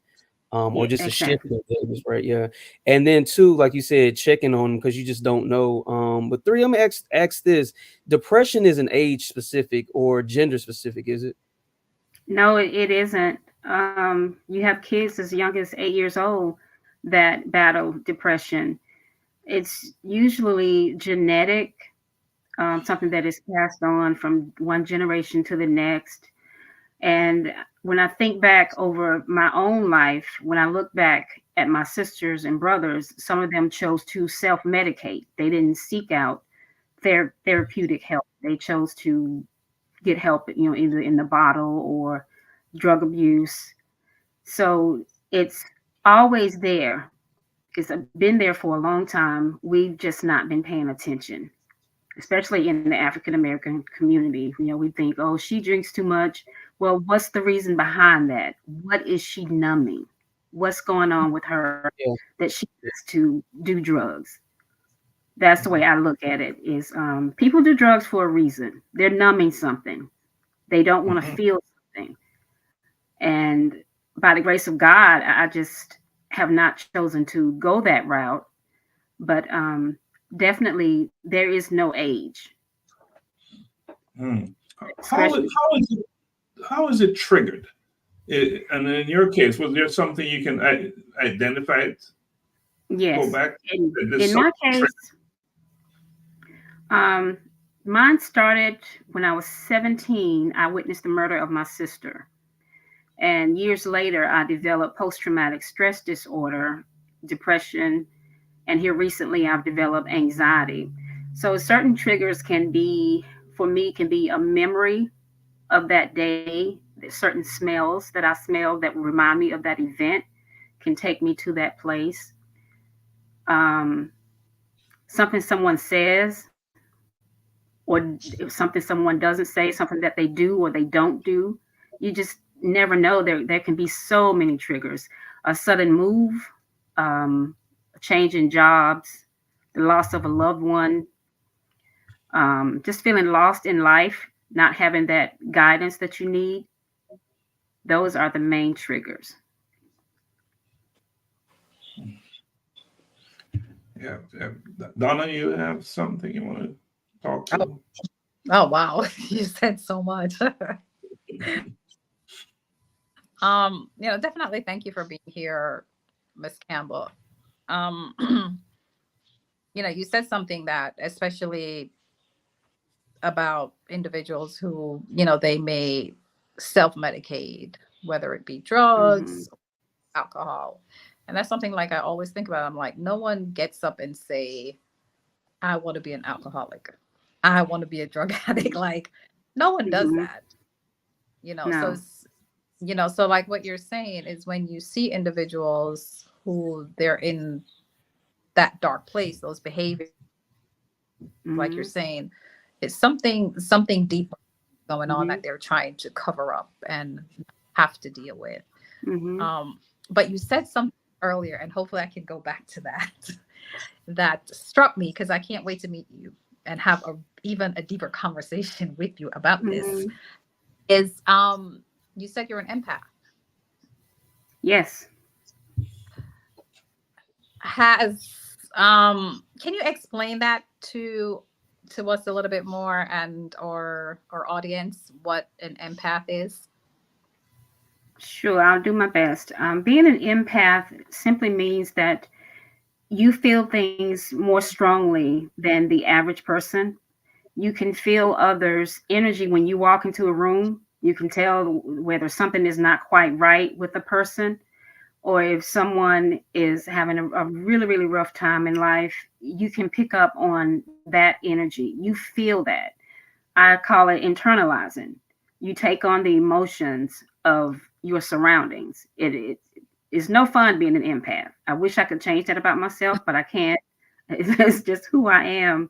Or just a shift in behaviors, right? Yeah. And then two, like you said, checking on them because you just don't know. But three, I'm gonna ask this: depression isn't age specific or gender specific, is it? No, it isn't. You have kids as young as 8 years old that battle depression. It's usually genetic, something that is passed on from one generation to the next. And when I think back over my own life, when I look back at my sisters and brothers, some of them chose to self-medicate. They didn't seek out therapeutic help. They chose to get help, you know, either in the bottle or drug abuse. So it's always there. It's been there for a long time. We've just not been paying attention, especially in the African-American community. You know, we think, oh, she drinks too much. Well, what's the reason behind that? What is she numbing? What's going on with her that she needs to do drugs? That's the way I look at it, is people do drugs for a reason. They're numbing something. They don't want to feel something. And by the grace of God, I just have not chosen to go that route. But definitely there is no age. How is it triggered? And in your case, was there something you can identify it? Yes. Go back. In my case, mine started when I was 17. I witnessed the murder of my sister. And years later, I developed post-traumatic stress disorder, depression, and here recently I've developed anxiety. So certain triggers can be a memory of that day. Certain smells that I smell that remind me of that event can take me to that place. Something someone says, or something someone doesn't say, something that they do or they don't do. You just never know. There can be so many triggers. A sudden move, a change in jobs, the loss of a loved one, just feeling lost in life, not having that guidance that you need. Those are the main triggers. Yeah. Donna, you have something you want to talk to? Oh wow, you said so much. Definitely thank you for being here, Ms. Campbell. You said something that, especially about individuals who, they may self-medicate, whether it be drugs, alcohol. And that's something like I always think about. I'm like, no one gets up and say, I want to be an alcoholic. I want to be a drug addict. Like, no one does that. No. So like what you're saying is when you see individuals who they're in that dark place, those behaviors, like you're saying, it's something deeper going on that they're trying to cover up and have to deal with. But you said something earlier, and hopefully I can go back to that, that struck me, because I can't wait to meet you and have even a deeper conversation with you about this. Is you said you're an empath. Yes. Can you explain that to us a little bit more, and or our audience, what an empath is? Sure, I'll do my best. Being an empath simply means that you feel things more strongly than the average person. You can feel others' energy when you walk into a room. You can tell whether something is not quite right with a person, or if someone is having a really, really rough time in life. You can pick up on that energy. You feel that. I call it internalizing. You take on the emotions of your surroundings. It's no fun being an empath. I wish I could change that about myself, but I can't. It's just who I am.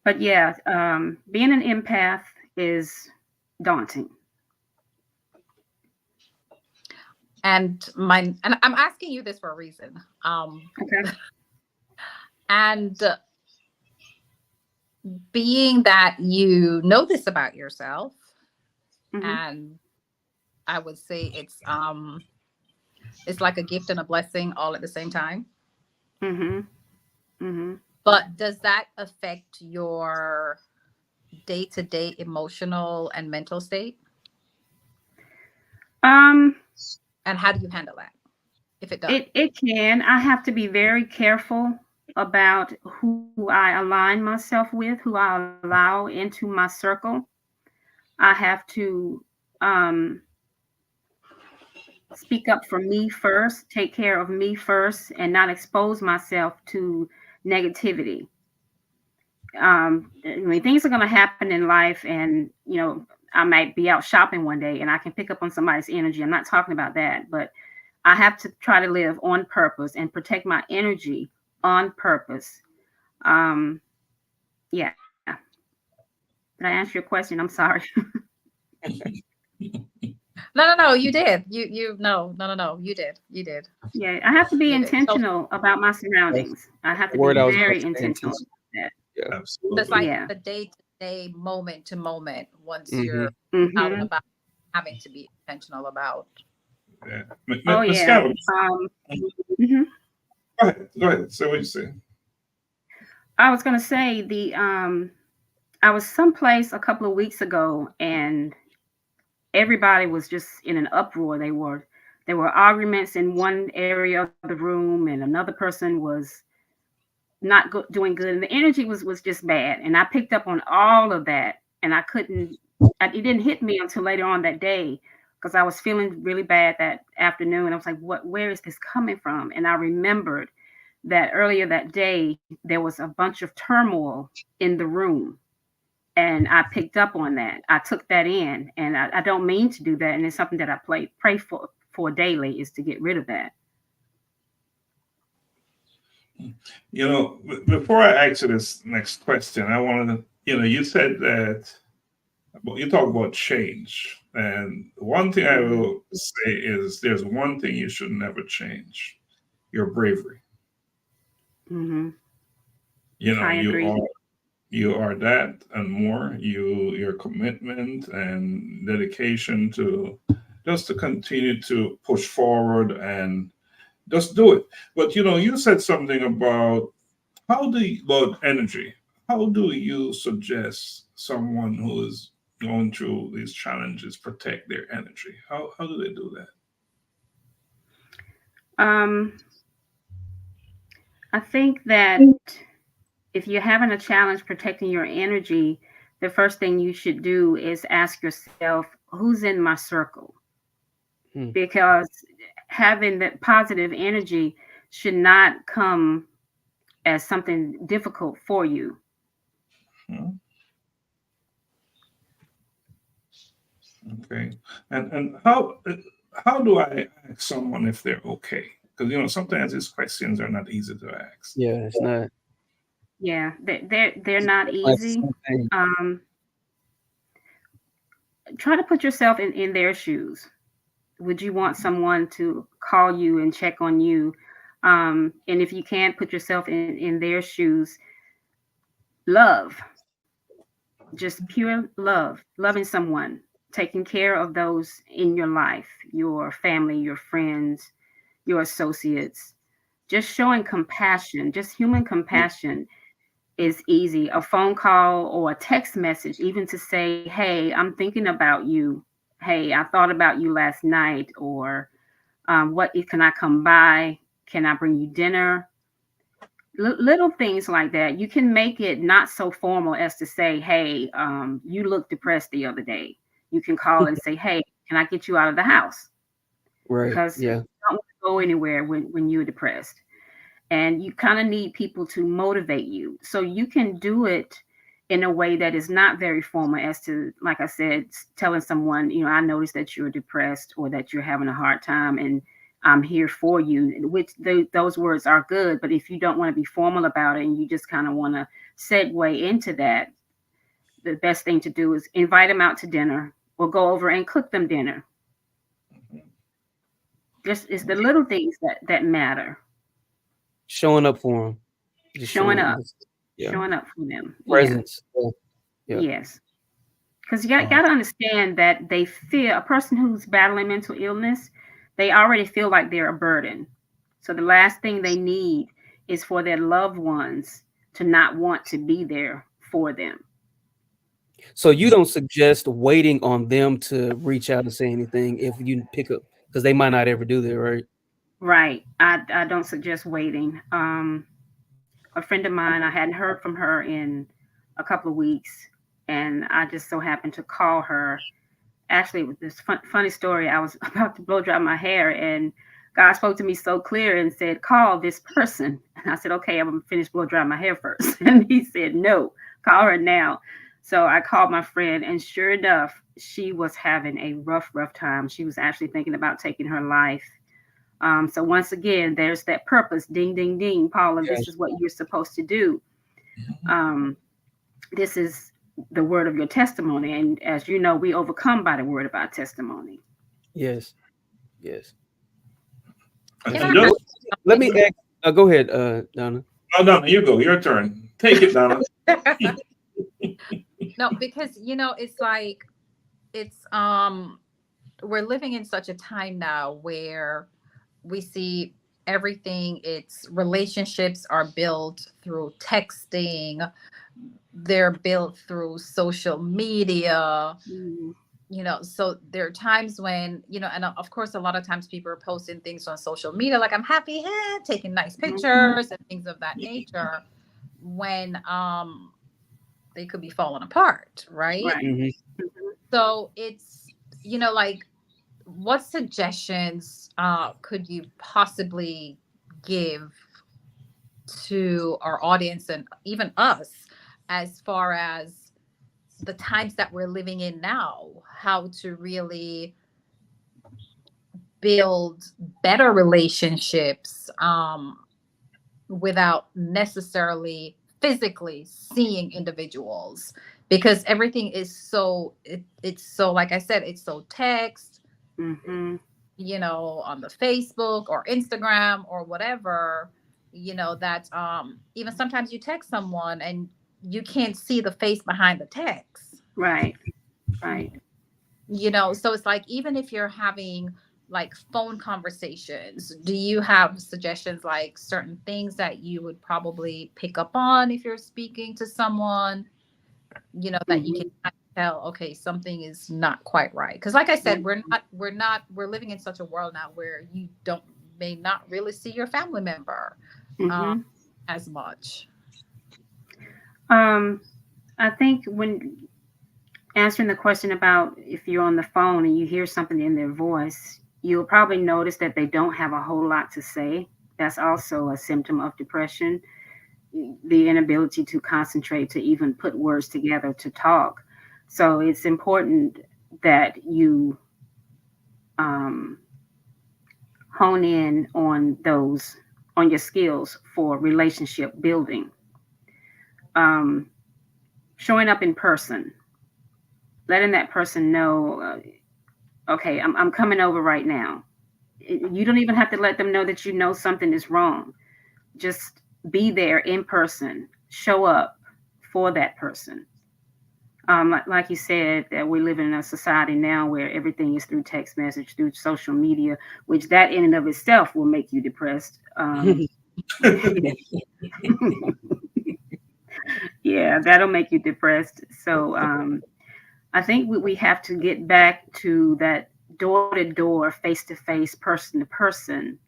But yeah, being an empath is daunting. And I'm asking you this for a reason. Okay. And being that you know this about yourself, and I would say it's like a gift and a blessing all at the same time. But does that affect your day-to-day emotional and mental state? And how do you handle that, if it does? It can. I have to be very careful about who I align myself with, who I allow into my circle. I have to speak up for me first, take care of me first, and not expose myself to negativity. I mean, things are going to happen in life, and I might be out shopping one day and I can pick up on somebody's energy. I'm not talking about that, but I have to try to live on purpose and protect my energy on purpose. Yeah. Did I answer your question? I'm sorry. No, you did. No, you did. Yeah, I have to be intentional about my surroundings. I have to be very intentional about that. Yeah, absolutely. It's like the day-to-day, moment to moment, once you're out and about, having to be intentional about. Yeah. Oh, yeah. Go ahead. Say what you say. I was going to say I was someplace a couple of weeks ago, and everybody was just in an uproar. There were arguments in one area of the room, and another person was not doing good, and the energy was just bad. And I picked up on all of that, and it didn't hit me until later on that day, because I was feeling really bad that afternoon. I was like, where is this coming from? And I remembered that earlier that day, there was a bunch of turmoil in the room. And I picked up on that. I took that in, and I don't mean to do that. And it's something that I pray for daily, is to get rid of that. Before I ask you this next question, I wanted to, you said that, you talk about change. And one thing I will say is there's one thing you should never change: your bravery. I agree. You are that and more. Your commitment and dedication to continue to push forward and just do it. But you said something about about energy. How do you suggest someone who is going through these challenges protect their energy? How do they do that? I think that if you're having a challenge protecting your energy, the first thing you should do is ask yourself, who's in my circle? Because having that positive energy should not come as something difficult for you. Okay. And how do I ask someone if they're okay? Because sometimes these questions are not easy to ask. Yeah, it's not. Yeah, they're not easy. try to put yourself in their shoes. Would you want someone to call you and check on you? And if you can't put yourself in their shoes, love, just pure love, loving someone, taking care of those in your life, your family, your friends, your associates, just showing compassion, just human compassion is easy. A phone call or a text message, even to say, hey, I'm thinking about you. Hey, I thought about you last night. Or what can I come by? Can I bring you dinner? Little things like that. You can make it not so formal as to say, hey, you look depressed the other day. You can call and say, hey, can I get you out of the house? Right. Because Yeah. you don't want to go anywhere when you're depressed. And you kind of need people to motivate you. So you can do it in a way that is not very formal, as to, like I said, telling someone, I noticed that you're depressed or that you're having a hard time and I'm here for you, which those words are good. But if you don't want to be formal about it and you just kind of want to segue into that, the best thing to do is invite them out to dinner or go over and cook them dinner. Just it's the little things that matter. Showing up for them. Just showing up. Yeah. Showing up for them. Presence. Yeah. Yes. Because you got to understand that they feel, a person who's battling mental illness, they already feel like they're a burden. So the last thing they need is for their loved ones to not want to be there for them. So you don't suggest waiting on them to reach out and say anything if you pick up, because they might not ever do that, right? Right. I don't suggest waiting. A friend of mine, I hadn't heard from her in a couple of weeks, and I just so happened to call her. Actually, with this funny story, I was about to blow dry my hair, and God spoke to me so clear and said, call this person. And I said, okay, I'm going to finish blow dry my hair first. And he said, no, call her now. So I called my friend, and sure enough, she was having a rough time. She was actually thinking about taking her life. So once again, there's that purpose. Ding, ding, ding. Paula, yes. This is what you're supposed to do. This is the word of your testimony. And as you know, we overcome by the word of our testimony. Yes. Yes. Let me ask, go ahead, Donna. Oh, Donna, you go. Your turn. Take it, Donna. No, because, it's like, we're living in such a time now where we see everything. It's relationships are built through texting. They're built through social media. So there are times when, and of course, a lot of times people are posting things on social media, like I'm happy, taking nice pictures and things of that nature, when they could be falling apart, right? So it's, like, what suggestions could you possibly give to our audience and even us, as far as the times that we're living in now, how to really build better relationships without necessarily physically seeing individuals, because everything is so, it's so, like I said, it's so text, on the Facebook or Instagram or whatever, that even sometimes you text someone and you can't see the face behind the text. Right. So it's like, even if you're having like phone conversations, do you have suggestions, like certain things that you would probably pick up on if you're speaking to someone, that you can tell, okay, something is not quite right? Because like I said, we're living in such a world now where you may not really see your family member as much. I think when answering the question about if you're on the phone and you hear something in their voice, you'll probably notice that they don't have a whole lot to say. That's also a symptom of depression, the inability to concentrate, to even put words together, to talk. So it's important that you hone in on your skills for relationship building. Showing up in person. letting that person know, okay, I'm coming over right now. You don't even have to let them know that you know something is wrong. Just be there in person, show up for that person. Like you said, that we live in a society now where everything is through text message, through social media, which that in and of itself will make you depressed. Yeah, that'll make you depressed. So I think we have to get back to that door to door, face to face, person to person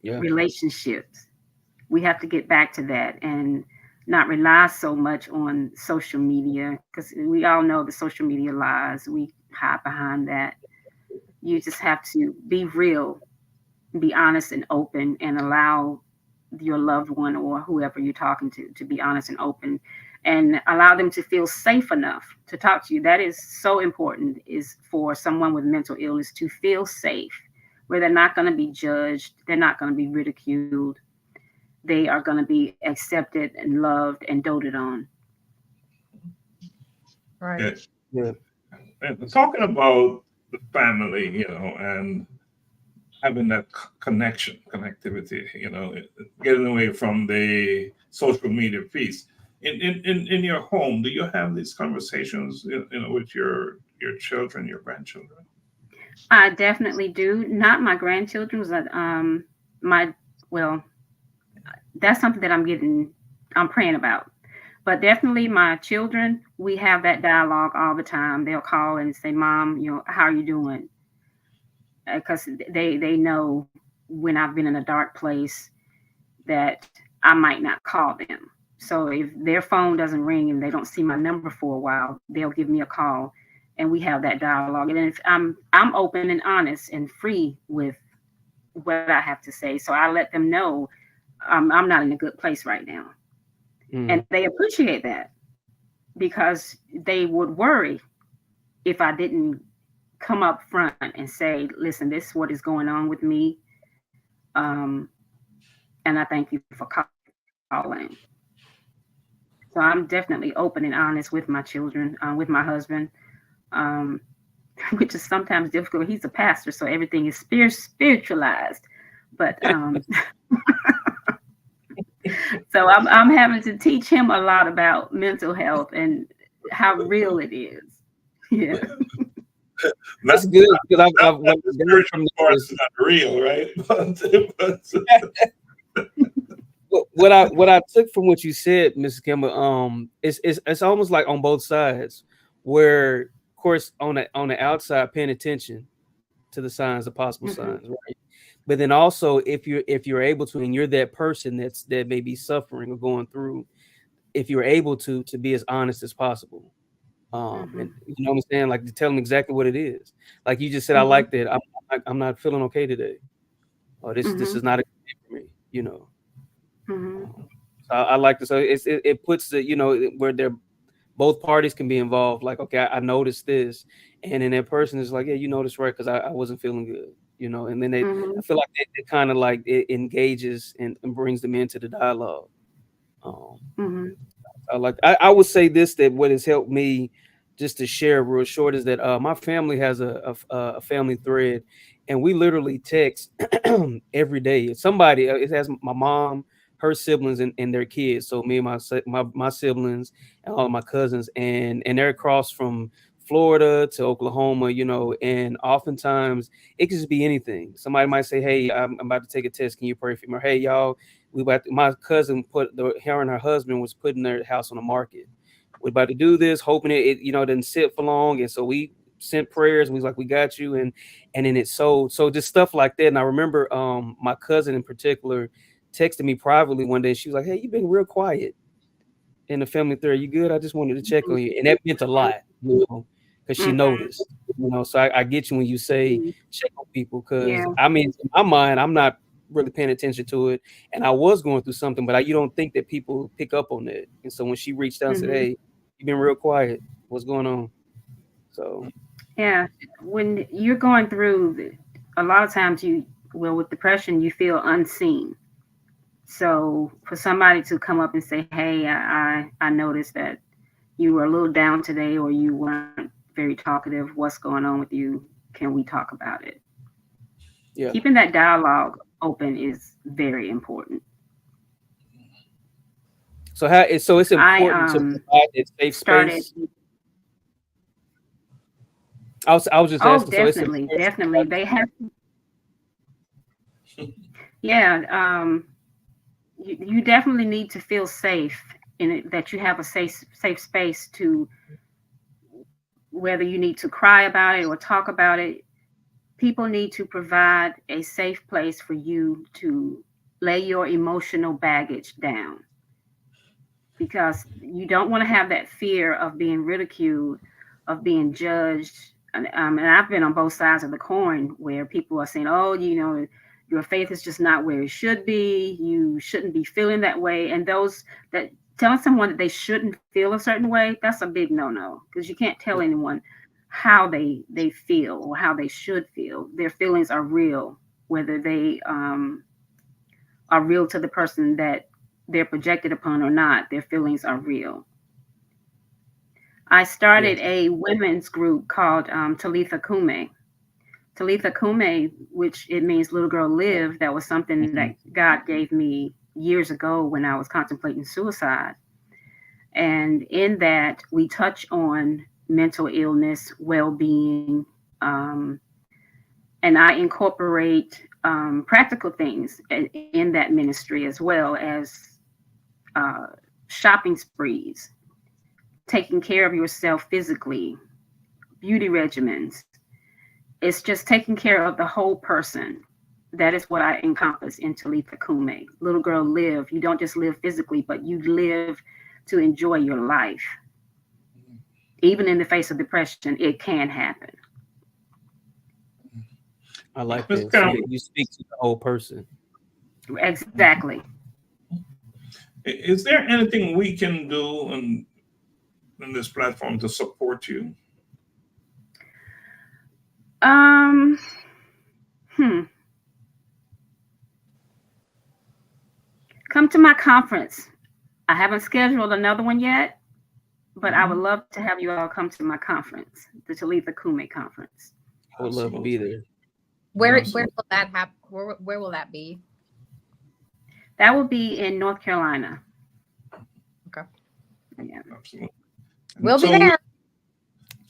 relationships. We have to get back to that and not rely so much on social media, because we all know the social media lies. We hide behind that. You just have to be real, be honest and open, and allow your loved one or whoever you're talking to be honest and open, and allow them to feel safe enough to talk to you. That is so important, is for someone with mental illness to feel safe, where they're not going to be judged, they're not going to be ridiculed, they are going to be accepted and loved and doted on. Right. Yeah. And talking about the family, and having that connectivity, getting away from the social media piece. In your home, do you have these conversations, with your children, your grandchildren? I definitely do. Not my grandchildren, well, that's something that I'm praying about. But definitely my children, we have that dialogue all the time. They'll call and say, Mom, how are you doing? Because they know when I've been in a dark place that I might not call them. So if their phone doesn't ring and they don't see my number for a while, they'll give me a call and we have that dialogue. And if I'm open and honest and free with what I have to say. So I let them know I'm not in a good place right now. And they appreciate that, because they would worry if I didn't come up front and say, listen, this is what is going on with me. And I thank you for calling. So I'm definitely open and honest with my children, with my husband, which is sometimes difficult. He's a pastor, so everything is spiritualized. But so I'm having to teach him a lot about mental health and how real it is. Yeah. That's good, because I've the spiritual part is not real, right? what I took from what you said, Mrs. Kimball, it's almost like on both sides, where of course on the outside paying attention to the signs, the possible signs, right? But then also if you're able to, and you're that person that may be suffering or going through, if you're able to be as honest as possible. And you know what I'm saying? Like, to tell them exactly what it is. Like you just said, I like that. I'm not feeling okay today. Or this is not a good day for me, So I like this. So it puts the, where both parties can be involved. Like, okay, I noticed this, and then that person is like, yeah, you noticed, right? Because I wasn't feeling good, and then I feel like it kind of like it engages and brings them into the dialogue. I would say this, that what has helped me, just to share real short, is that my family has a family thread, and we literally text every day. Somebody, it has my mom, her siblings, and their kids. So me and my siblings and all of my cousins, and they're across from Florida to Oklahoma, and oftentimes it could just be anything. Somebody might say, hey, I'm about to take a test. Can you pray for me? Or, hey, y'all, my cousin her and her husband was putting their house on the market. We're about to do this, hoping it didn't sit for long. And so we sent prayers. We was like, we got you. And then it sold. So just stuff like that. And I remember my cousin in particular texted me privately one day. She was like, hey, you've been real quiet in the family thread. You good? I just wanted to check on you. And that meant a lot, because she noticed, so I get you when you say check on people, because I mean, in my mind, I'm not really paying attention to it, and I was going through something, but you don't think that people pick up on that. And so when she reached out and said, hey, you've been real quiet, what's going on? So yeah, when you're going through, a lot of times with depression, you feel unseen. So for somebody to come up and say, hey, I noticed that you were a little down today, or you weren't very talkative. What's going on with you? Can we talk about it? Yeah. Keeping that dialogue open is very important. So it's important to provide a safe space. I was just asking. Definitely, so definitely. They have. Yeah, you definitely need to feel safe in it, that you have a safe space to, whether you need to cry about it or talk about it. People need to provide a safe place for you to lay your emotional baggage down, because you don't want to have that fear of being ridiculed, of being judged. And I've been on both sides of the coin where people are saying, oh, your faith is just not where it should be. You shouldn't be feeling that way. And those that telling someone that they shouldn't feel a certain way, that's a big no-no, because you can't tell anyone how they feel or how they should feel. Their feelings are real, whether they are real to the person that they're projected upon or not. Their feelings are real. I started a women's group called Talitha Kume. Talitha Kume, which it means little girl live. That was something that God gave me years ago when I was contemplating suicide. And in that, we touch on mental illness, well-being, and I incorporate practical things in that ministry, as well as shopping sprees, taking care of yourself physically, beauty regimens. It's just taking care of the whole person. That is what I encompass in Talitha Kume. Little girl live. You don't just live physically, but you live to enjoy your life. Even in the face of depression, it can happen. I like this. So you speak to the whole person. Exactly. Is there anything we can do on this platform to support you? Come to my conference. I haven't scheduled another one yet, but I would love to have you all come to my conference, the Talitha Kume conference. I would love to be there. Where will that happen? Where will that be? That will be in North Carolina. Okay. Yeah. Absolutely. We'll be there.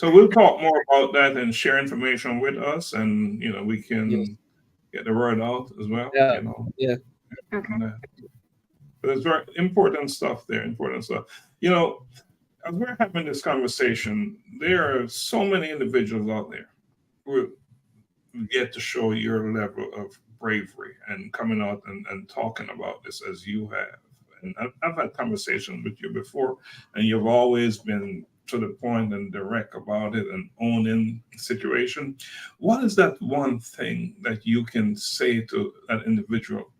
So we'll talk more about that and share information with us, and we can get the word out as well. Yeah. Okay. But there's very important stuff there. Important stuff. As we're having this conversation, there are so many individuals out there who get to show your level of bravery and coming out and talking about this as you have. And I've had conversations with you before, and you've always been to the point and direct about it and owning the situation. What is that one thing that you can say to that individual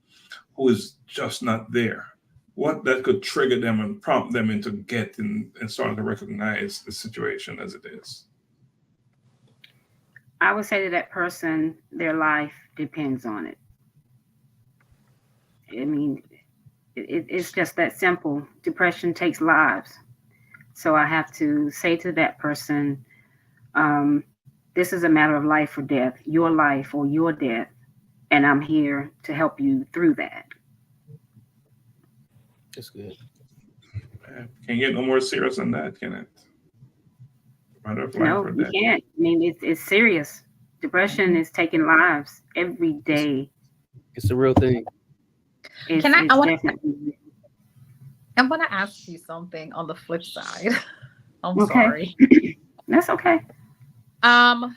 who is just not there? What that could trigger them and prompt them into getting and starting to recognize the situation as it is? I would say to that person, their life depends on it. I mean, it's just that simple. Depression takes lives. So I have to say to that person, this is a matter of life or death, your life or your death, and I'm here to help you through that. That's good. Can't get no more serious than that, can it? No, you can't. I mean, it's serious. Depression is taking lives every day. It's a real thing. I want to ask you something on the flip side. I'm sorry. That's okay. Now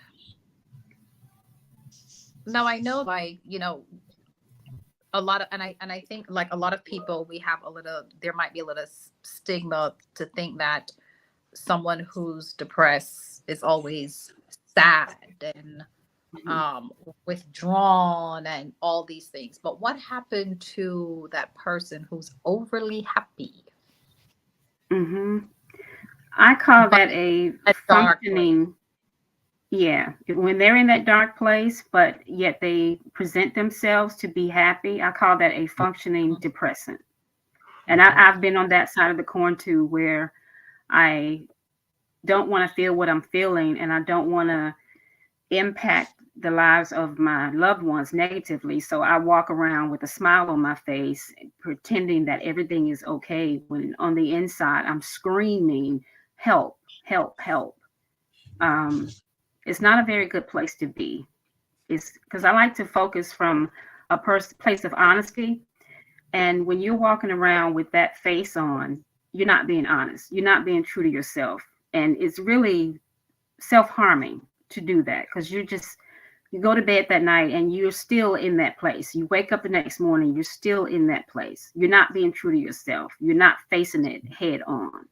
I know, a lot of, and I think like a lot of people, there might be a little stigma to think that someone who's depressed is always sad and withdrawn and all these things. But what happened to that person who's overly happy? I call that a functioning. Yeah, when they're in that dark place, but yet they present themselves to be happy, I call that a functioning depressant. And I've been on that side of the coin too, where I don't want to feel what I'm feeling, and I don't want to impact the lives of my loved ones negatively. So I walk around with a smile on my face, pretending that everything is okay, when on the inside I'm screaming, help, help, help. It's not a very good place to be. It's because I like to focus from a place of honesty. And when you're walking around with that face on, you're not being honest. You're not being true to yourself. And it's really self-harming to do that, because you go to bed that night and you're still in that place. You wake up the next morning, you're still in that place. You're not being true to yourself. You're not facing it head on.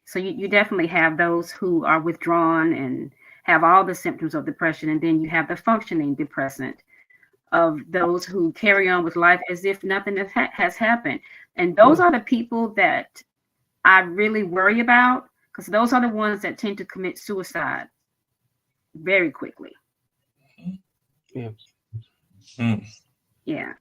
So you definitely have those who are withdrawn and have all the symptoms of depression. And then you have the functioning depressant, of those who carry on with life as if nothing has happened. And those are the people that I really worry about, because those are the ones that tend to commit suicide very quickly. Yeah. Yeah. Yeah.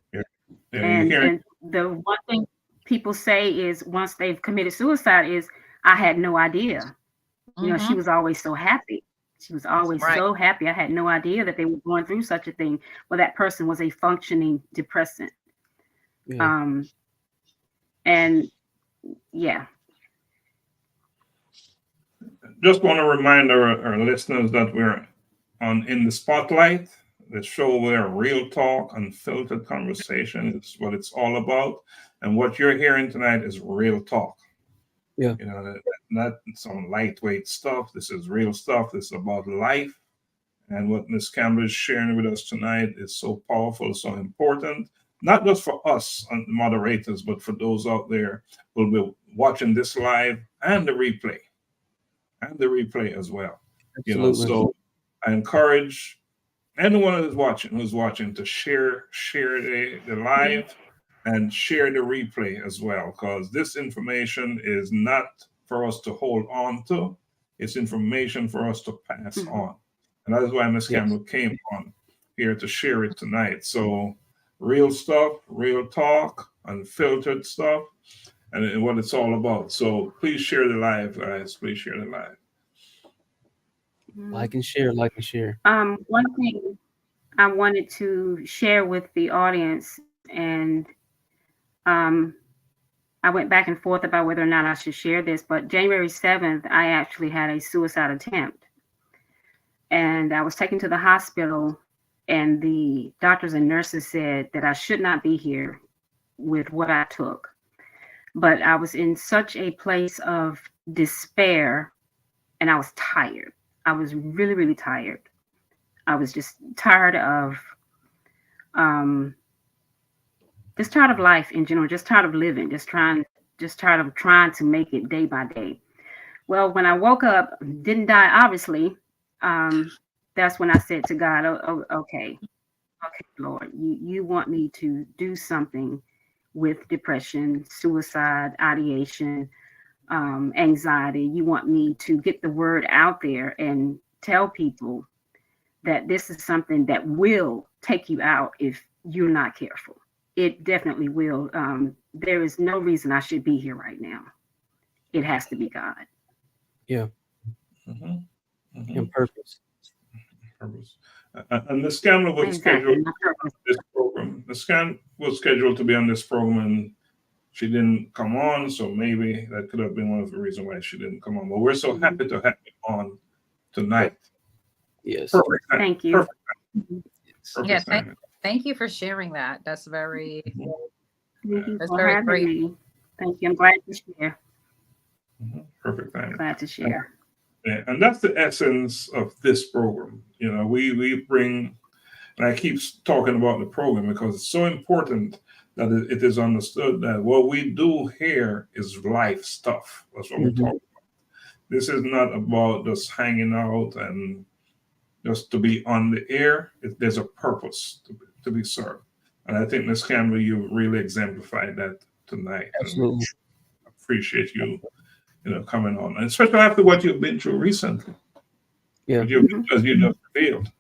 And the one thing people say is, once they've committed suicide, is, I had no idea. You know, she was always so happy. She was always so happy. I had no idea that they were going through such a thing. Well, that person was a functioning depressant. Yeah. And yeah. Just want to remind our listeners that we're on In the Spotlight, the show where real talk, unfiltered conversation is what it's all about. And what you're hearing tonight is real talk. Yeah. You know, not some lightweight stuff. This is real stuff. This is about life. And what Ms. Campbell is sharing with us tonight is so powerful, so important, not just for us and the moderators, but for those out there who will be watching this live and the replay. As well. Absolutely. You know, so I encourage anyone who's watching to share the live and share the replay as well, because this information is not for us to hold on to. It's information for us to pass on. And that is why Ms. Campbell came on here to share it tonight. So real stuff, real talk, unfiltered stuff, and what it's all about. So please share the live, guys. Please share the live. Like and share. One thing I wanted to share with the audience, and I went back and forth about whether or not I should share this, but January 7th, I actually had a suicide attempt. And I was taken to the hospital, and the doctors and nurses said that I should not be here with what I took. But I was in such a place of despair, and I was tired. I was really, really tired. I was just tired of life in general, just tired of living, just tired of trying to make it day by day. Well, when I woke up, didn't die, obviously. That's when I said to God, okay, Lord, you want me to do something with depression, suicide, ideation, anxiety. You want me to get the word out there and tell people that this is something that will take you out if you're not careful. It definitely will. There is no reason I should be here right now. It has to be God. Yeah. And purpose. And the scan was scheduled this program. The scan was scheduled to be on this program, and she didn't come on. So maybe that could have been one of the reasons why she didn't come on. But we're so happy to have you on tonight. Yes. Perfect. Thank you. Perfect. Thank you for sharing that. That's very. Thank you That's for very having great. me. Thank you. I'm glad to share. Perfect time. Glad to share. Yeah, and that's the essence of this program. You know, we bring, and I keep talking about the program because it's so important that it is understood that what we do here is life stuff. That's what we're talking about. This is not about just hanging out and just to be on the air. There's a purpose to be served. And I think, Ms. Campbell, you really exemplified that tonight. Absolutely. And I appreciate you coming on, and especially after what you've been through recently. Yeah. As you just revealed,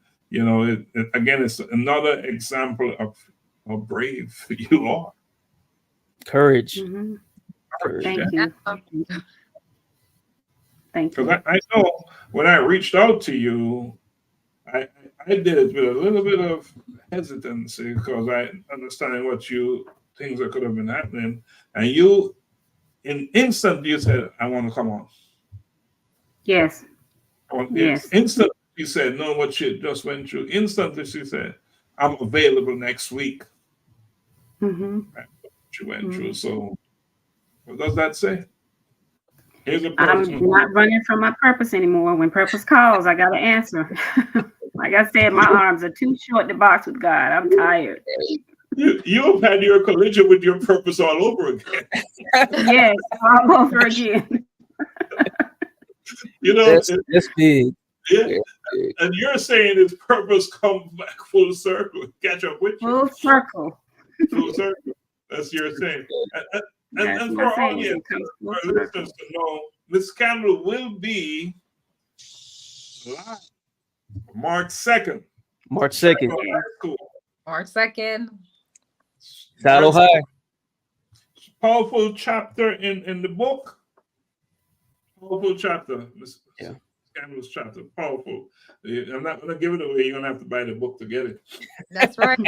again, it's another example of how brave you are. Courage. Thank you. Thank you. Because I know when I reached out to you, I did it with a little bit of hesitancy because I understand things that could have been happening, and you, instantly, you said, "I want to come on." Yes. Yes. Instantly, she said, "No, what she just went through." Instantly, she said, "I'm available next week." Mm-hmm. She went through. So, what does that say? Here's a I'm person. not running from my purpose anymore. When purpose calls, I got to answer. Like I said, my arms are too short to box with God. I'm tired. You've had your collision with your purpose all over again. Yes, all over again. You know, that's big. Yeah. That's big. And you're saying his purpose comes back full circle, catch up with you. Full circle. Full circle. That's your saying. And for my our saying. audience, for our listeners to know, Miss Campbell will be live March 2nd. March 2nd. March 2nd. Shallow High. Powerful chapter in the book. Powerful chapter. Miss Campbell's chapter. Powerful. I'm not going to give it away. You're going to have to buy the book to get it. That's right.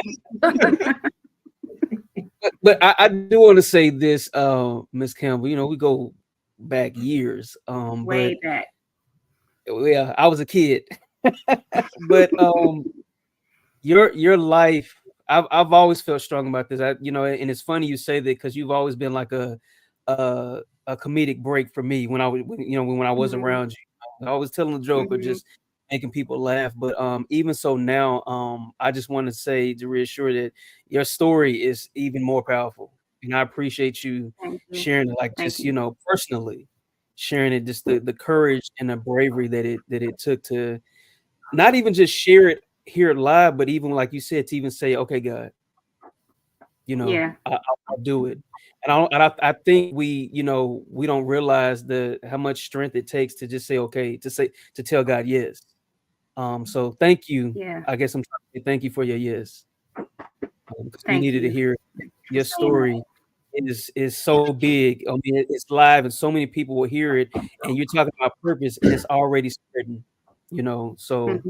But I do want to say this, Miss Campbell. You know, we go back years. Way back. Yeah, I was a kid. But your life, I've always felt strong about this. And it's funny you say that because you've always been like a comedic break for me when I was when I was around you. I was telling a joke or just making people laugh. But even so now, I just want to say to reassure that your story is even more powerful. And I appreciate you sharing it, like just personally sharing it, just the courage and the bravery that it took to not even just share it here live, but even like you said, to even say, "Okay, God, I'll do it." And I think we don't realize how much strength it takes to just say, okay, to tell God yes. So thank you. Yeah. I guess I'm trying to say thank you for your yes. Because we needed to hear your story. Is so big. I mean, it's live, and so many people will hear it. And you're talking about purpose, and it's already spreading. So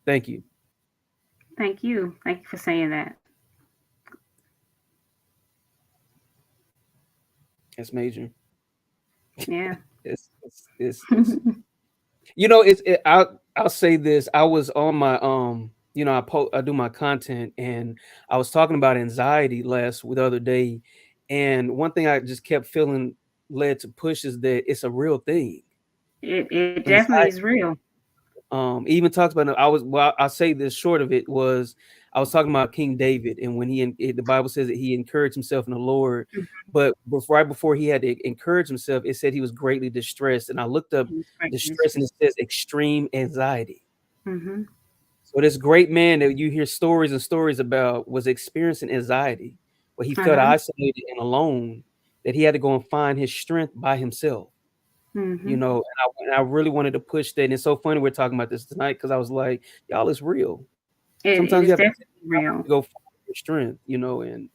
thank you. Thank you. Thank you for saying that. It's major. Yeah. it's I'll say this. I was on my I do my content, and I was talking about anxiety the other day, and one thing I just kept feeling led to push is that it's a real thing. It definitely is real. Even talks about I'll say this short of it was I was talking about King David, and when the Bible says that he encouraged himself in the Lord, but right before he had to encourage himself, it said he was greatly distressed. And I looked up distress, and it says extreme anxiety. So this great man that you hear stories about was experiencing anxiety, where he felt isolated and alone, that he had to go and find his strength by himself. And I really wanted to push that. And it's so funny we're talking about this tonight because I was like, y'all, it's real. Sometimes you have to go find your strength, and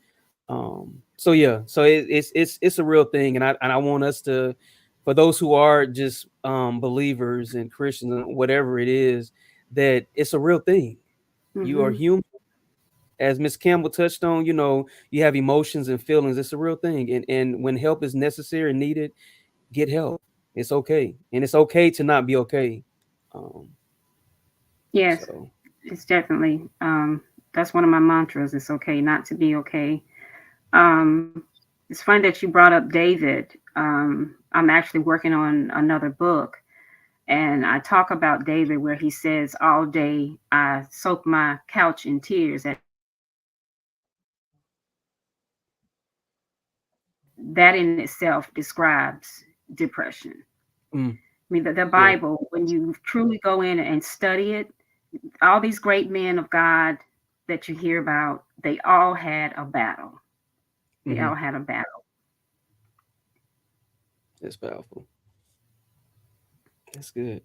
so yeah, so it's a real thing, and I want us to, for those who are just believers and Christians and whatever it is, that it's a real thing. You are human, as Miss Campbell touched on. You have emotions and feelings. It's a real thing, and when help is necessary and needed, get help. It's okay, and it's okay to not be okay. Yes, it's definitely that's one of my mantras. It's okay not to be okay. It's funny that you brought up David. I'm actually working on another book, and I talk about David where he says, all day I soak my couch in tears. That in itself describes depression. I mean, the Bible, when you truly go in and study it, all these great men of God that you hear about, they all had a battle. They all had a battle. That's powerful. That's good.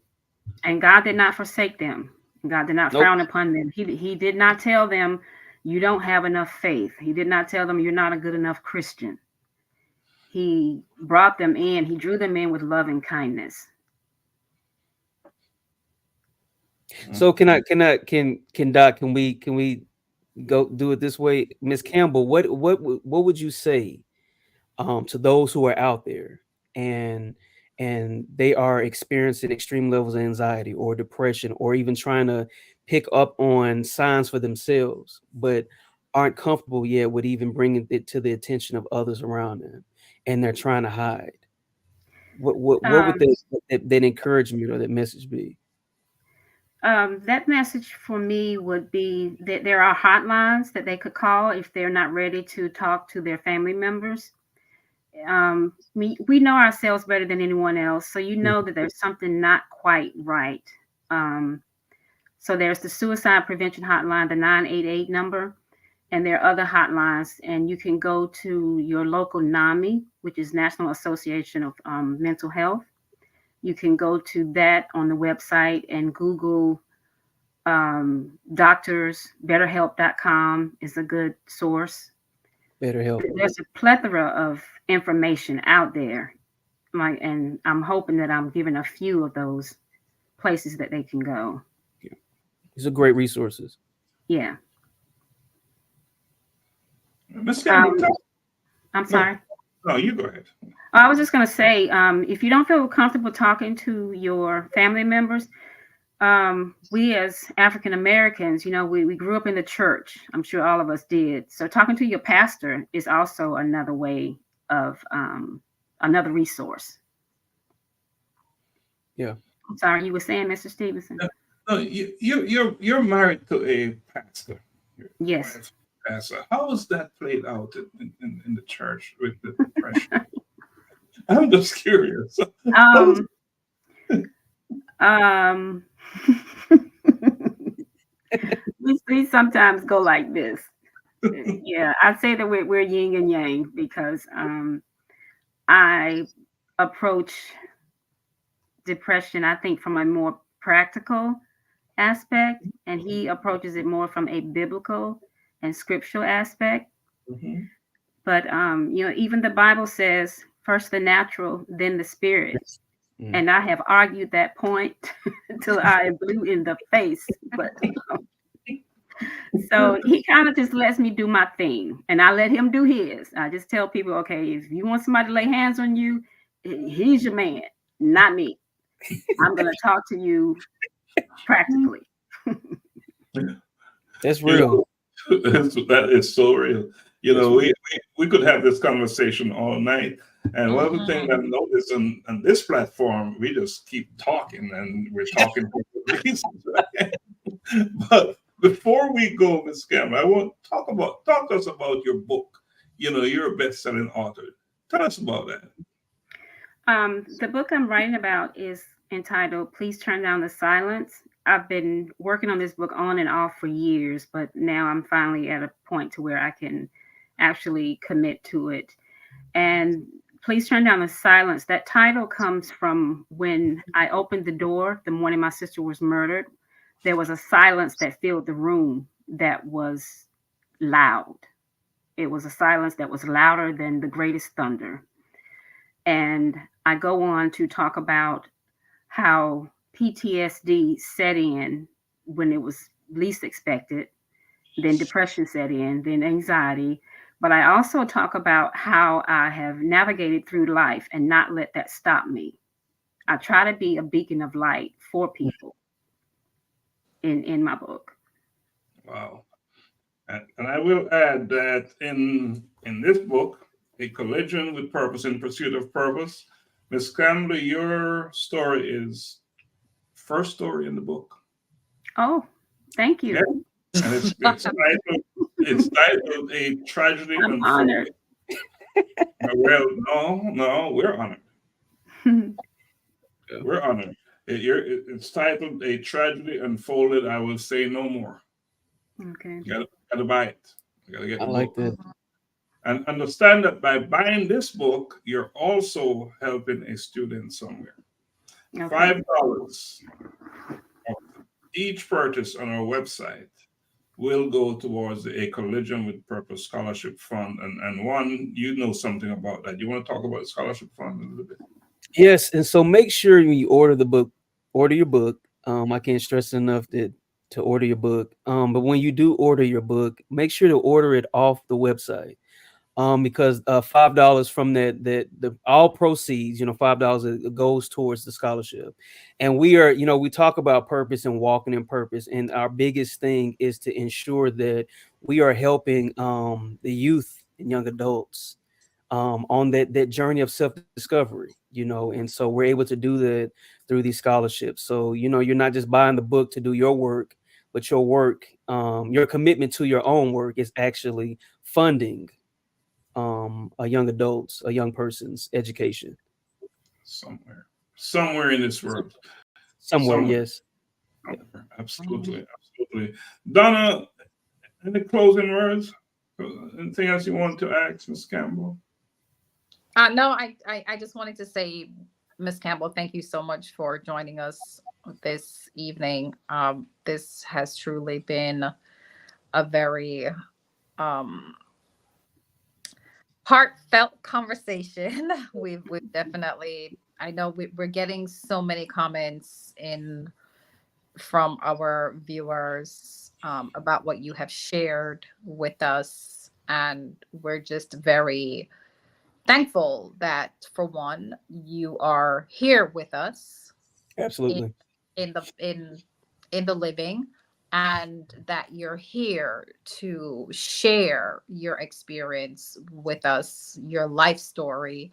And God did not forsake them. God did not frown upon them. He did not tell them, you don't have enough faith. He did not tell them, you're not a good enough Christian. he brought them in. He drew them in with love and kindness. So can Doc, can we go do it this way? Ms. Campbell, what would you say to those who are out there and they are experiencing extreme levels of anxiety or depression, or even trying to pick up on signs for themselves, but aren't comfortable yet with even bringing it to the attention of others around them, and they're trying to hide? What would that encouragement or that message be? That message for me would be that there are hotlines that they could call if they're not ready to talk to their family members. We know ourselves better than anyone else, so you know that there's something not quite right. So there's the suicide prevention hotline, the 988 number, and there are other hotlines, and you can go to your local NAMI, which is National Association of Mental Health. You can go to that on the website and Google doctors. BetterHelp.com is a good source. BetterHelp. There's a plethora of information out there, and I'm hoping that I'm giving a few of those places that they can go. Yeah. These are great resources. Yeah. Ms. Campbell, I'm sorry. No, you go ahead. I was just going to say, if you don't feel comfortable talking to your family members, we as African Americans, we grew up in the church. I'm sure all of us did. So talking to your pastor is also another way of another resource. Yeah. I'm sorry, you were saying, Mr. Stephenson? No, you're married to a pastor. Yes. Pastor. How was that played out in the church with the depression? I'm just curious. We sometimes go like this. Yeah, I say that we're yin and yang because I approach depression, I think, from a more practical aspect, and he approaches it more from a biblical and scriptural aspect. Mm-hmm. But even the Bible says first the natural, then the spirit. Mm. And I have argued that point until I am blue in the face. But so he kind of just lets me do my thing, and I let him do his. I just tell people, okay, if you want somebody to lay hands on you, he's your man, not me. I'm going to talk to you practically. That's real. That is so real. We could have this conversation all night. And one of the things I've noticed on this platform, we just keep talking, and we're talking for good reasons, right? But before we go, Ms. Campbell, I want to talk to us about your book. You're a best-selling author. Tell us about that. The book I'm writing about is entitled Please Turn Down the Silence. I've been working on this book on and off for years, but now I'm finally at a point to where I can actually commit to it. And Please Turn Down the Silence, that title comes from when I opened the door the morning my sister was murdered. There was a silence that filled the room that was loud. It was a silence that was louder than the greatest thunder. And I go on to talk about how PTSD set in when it was least expected, then depression set in, then anxiety. But I also talk about how I have navigated through life and not let that stop me. I try to be a beacon of light for people in my book. Wow. And I will add that in this book, A Collision with Purpose in Pursuit of Purpose, Ms. Campbell, your story is first story in the book. Oh, thank you. Yeah. And it's titled A Tragedy I'm honored. Well, no, we're honored. We're honored. It's titled A Tragedy Unfolded, I Will Say No More. Okay. You gotta buy it. You gotta get the like book. that. And understand that by buying this book, you're also helping a student somewhere. Okay. $5 each purchase on our website will go towards the A Collision with Purpose Scholarship Fund. And one, you know something about that. You want to talk about the scholarship fund a little bit? Yes, and so make sure when you order the book, order your book. I can't stress enough that to order your book. But when you do order your book, make sure to order it off the website. Because $5 from that the all proceeds, $5 goes towards the scholarship. And we are, we talk about purpose and walking in purpose, and our biggest thing is to ensure that we are helping the youth and young adults on that journey of self-discovery, and so we're able to do that through these scholarships. So you're not just buying the book to do your work, but your work, your commitment to your own work is actually funding a young person's education somewhere in this world. Somewhere. Yes. Somewhere. Absolutely. Donna, any closing words? Anything else you want to ask, Ms. Campbell? No, I just wanted to say, Ms. Campbell, thank you so much for joining us this evening. This has truly been a very heartfelt conversation. We've definitely, I know we're getting so many comments from our viewers about what you have shared with us, and we're just very thankful that, for one, you are here with us. Absolutely. In the living, and that you're here to share your experience with us, your life story,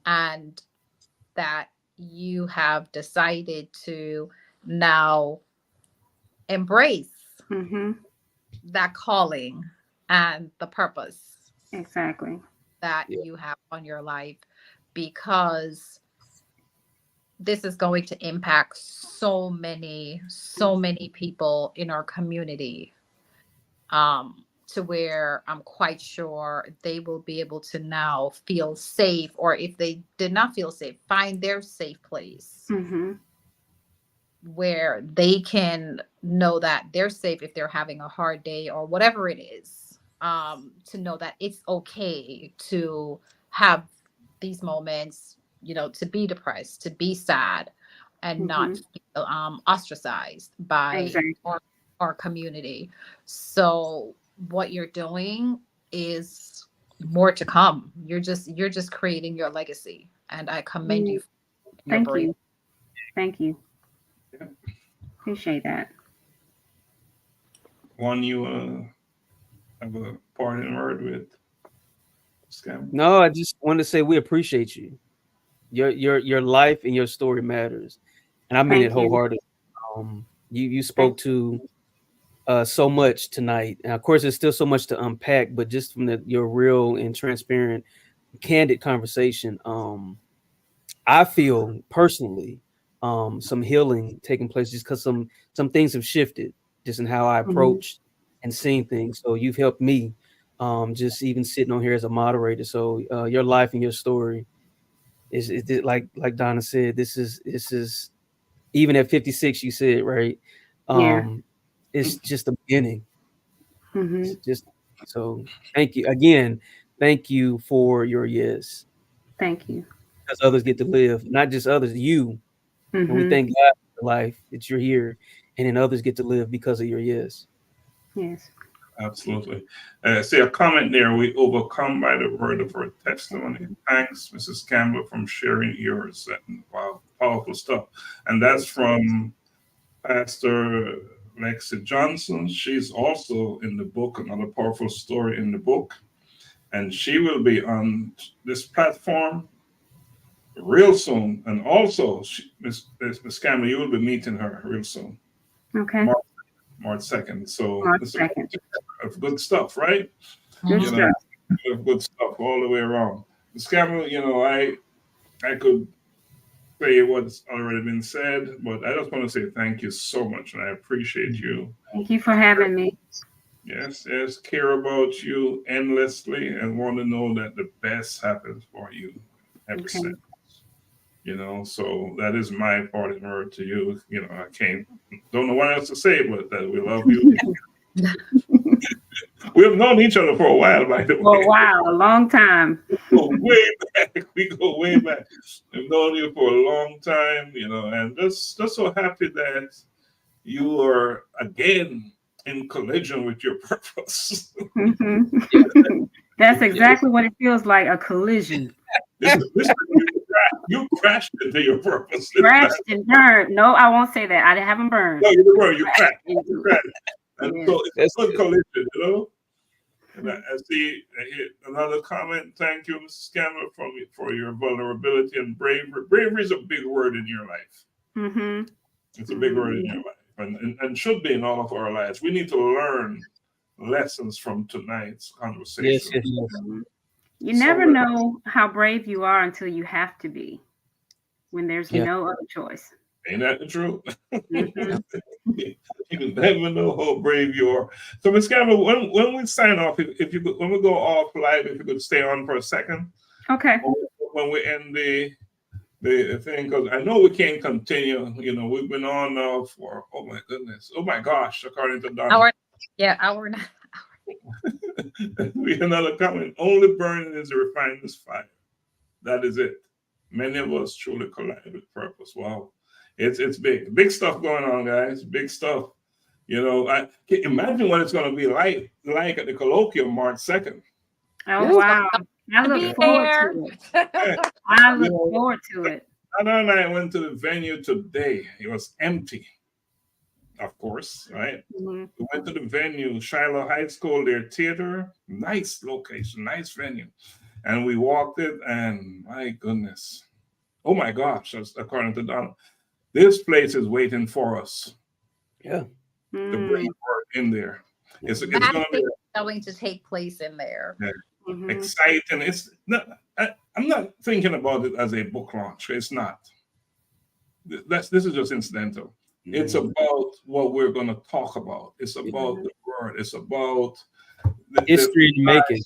and that you have decided to now embrace that calling and the purpose exactly that you have on your life, because this is going to impact so many people in our community, to where I'm quite sure they will be able to now feel safe, or if they did not feel safe, find their safe place where they can know that they're safe if they're having a hard day or whatever it is, to know that it's okay to have these moments, to be depressed, to be sad, and not feel ostracized by our community. So what you're doing is more to come. You're just creating your legacy, and I commend you. Thank you. Yeah. Appreciate that. One, you have a parting word with Scam? No, I just want to say we appreciate you. Your life and your story matters, and I mean it wholeheartedly. You spoke to so much tonight, and of course, there's still so much to unpack. But just from your real and transparent, candid conversation, I feel personally some healing taking place, just because some things have shifted, just in how I approach and seeing things. So you've helped me, just even sitting on here as a moderator. So your life and your story is like Donna said, this is even at 56, you said, right? It's just the beginning. It's just, so thank you again. Thank you for your yes. Thank you. Because others get to live, not just others, you. And we thank God for life that you're here, and then others get to live because of your yes. Yes. Absolutely. See a comment there. We overcome by the word of our testimony. Thanks, Mrs. Campbell, from sharing yours. And wow, powerful stuff. And that's from Pastor Lexi Johnson. She's also in the book, another powerful story in the book. And she will be on this platform real soon. And also, Miss Campbell, you will be meeting her real soon. Okay. March 2nd. So March it's 2nd. of good stuff, right? Good stuff. Good stuff all the way around. Ms. Campbell, I could say what's already been said, but I just want to say thank you so much, and I appreciate you. Thank you for having me. Yes, care about you endlessly, and want to know that the best happens for you every second. So that is my parting word to you. I don't know what else to say, but that we love you. We have known each other for a while, by the way. For a while, a long time. We go way back. We go way back. We've known you for a long time, you know, and just so happy that you are again in collision with your purpose. That's exactly what it feels like, a collision. You crashed into your purpose. Crashed and burned. No, I won't say that. I haven't burned. No, you weren't. You crashed. You crashed. And Yeah. so it's a good collision, you know? And I see another comment. Thank you, Mrs. Campbell, for your vulnerability and bravery. Bravery is a big word in your life. It's a big word in your life, and should be in all of our lives. We need to learn lessons from tonight's conversation. Yes. You never know how brave you are until you have to be, when there's no other choice. Ain't that the truth? You never know how brave you are. So, Ms. Campbell, when we sign off, if you could, when we go off live, if you could stay on for a second. Okay. When we end the thing, because I know we can't continue. You know, we've been on now for oh my gosh, according to Donna. Hour and a half. We have another comment. Only burning is the refiner's fire. That is it. Many of us truly collide with purpose. Wow. It's big stuff going on, guys. Big stuff. You know, I can imagine what it's going to be like at the colloquium March 2nd. Oh, wow. I look forward to it. I look forward to it. Anna and I went to the venue today. It was empty, of course, right? We went to the venue, Shiloh High School, their theater. Nice location, nice venue. And we walked it, and my goodness. Oh, my gosh, according to Donna. This place is waiting for us. Yeah. The great work in there. It's going to take place in there. Yeah. Exciting. It's not. I'm not thinking about it as a book launch. It's not. This is just incidental. It's about what we're going to talk about. It's about the word. It's about history to make it.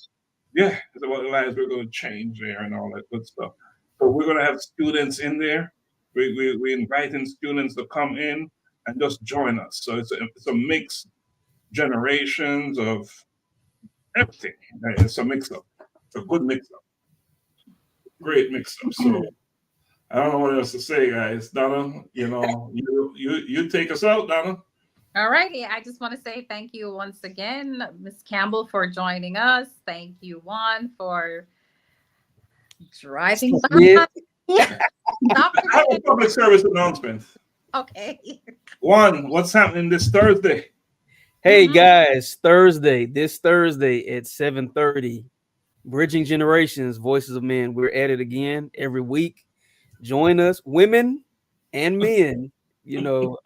Yeah, it's about the lives we're going to change there and all that good stuff. So we're going to have students in there. We're inviting students to come in and just join us. So it's a mixed generations of everything. It's a mix-up. It's a good mix-up. Great mix-up. So I don't know what else to say, guys. Donna, you know, you take us out, Donna. All righty. I just want to say thank you once again, Ms. Campbell, for joining us. Thank you, Juan, for driving by. I have a public service announcement. Okay. Juan, what's happening this Thursday? Hey guys, this Thursday at 7:30, Bridging Generations, Voices of Men. We're at it again every week. Join us, women and men, you know,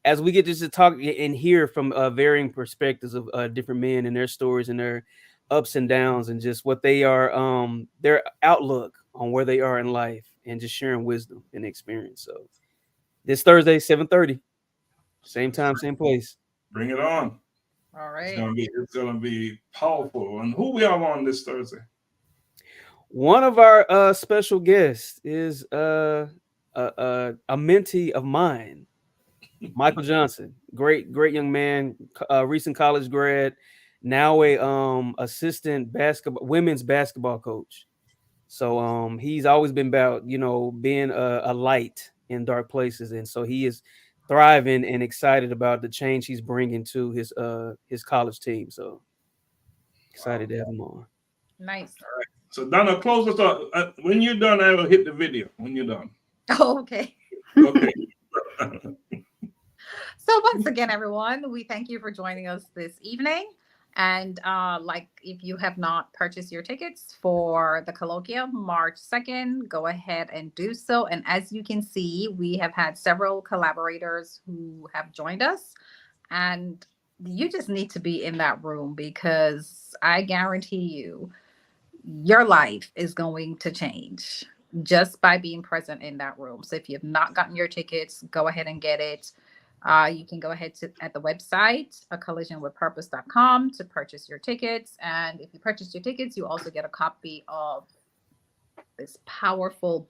as we get just to talk and hear from varying perspectives of different men and their stories and their ups and downs and just what they are, their outlook on where they are in life and just sharing wisdom and experience. So this Thursday, 7:30, same time, same place. Bring it on. All right. It's gonna be powerful. And who we are on this Thursday? One of our special guests is a mentee of mine, Michael Johnson. Great young man, recent college grad, now a assistant women's basketball coach. So he's always been about, you know, being a light in dark places, and so he is thriving and excited about the change he's bringing to his college team. So excited to have him on. Nice. All right. So Donna, close us up. When you're done, I will hit the video. When you're done. Oh, okay. Okay. So once again, everyone, we thank you for joining us this evening. And if you have not purchased your tickets for the colloquium March 2nd, go ahead and do so. And as you can see, we have had several collaborators who have joined us. And you just need to be in that room, because I guarantee you, your life is going to change just by being present in that room. So if you have not gotten your tickets, go ahead and get it. You can go ahead at the website, collisionwithpurpose.com, to purchase your tickets. And if you purchase your tickets, you also get a copy of this powerful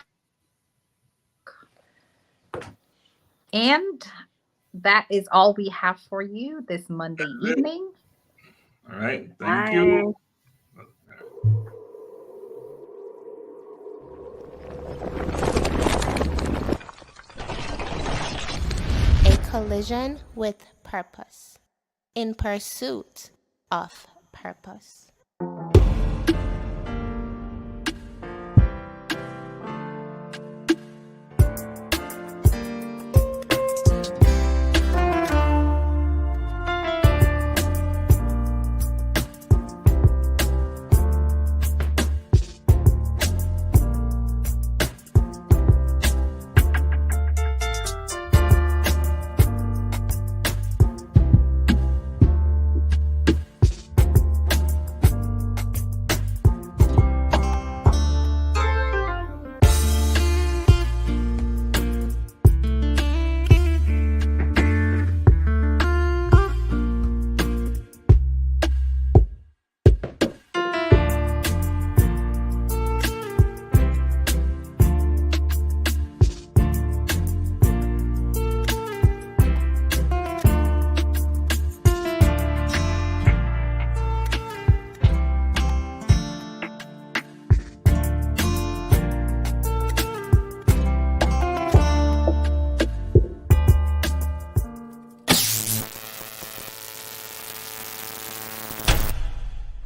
book. And that is all we have for you this Monday evening. All right. Thank you. A collision with purpose. In pursuit of purpose.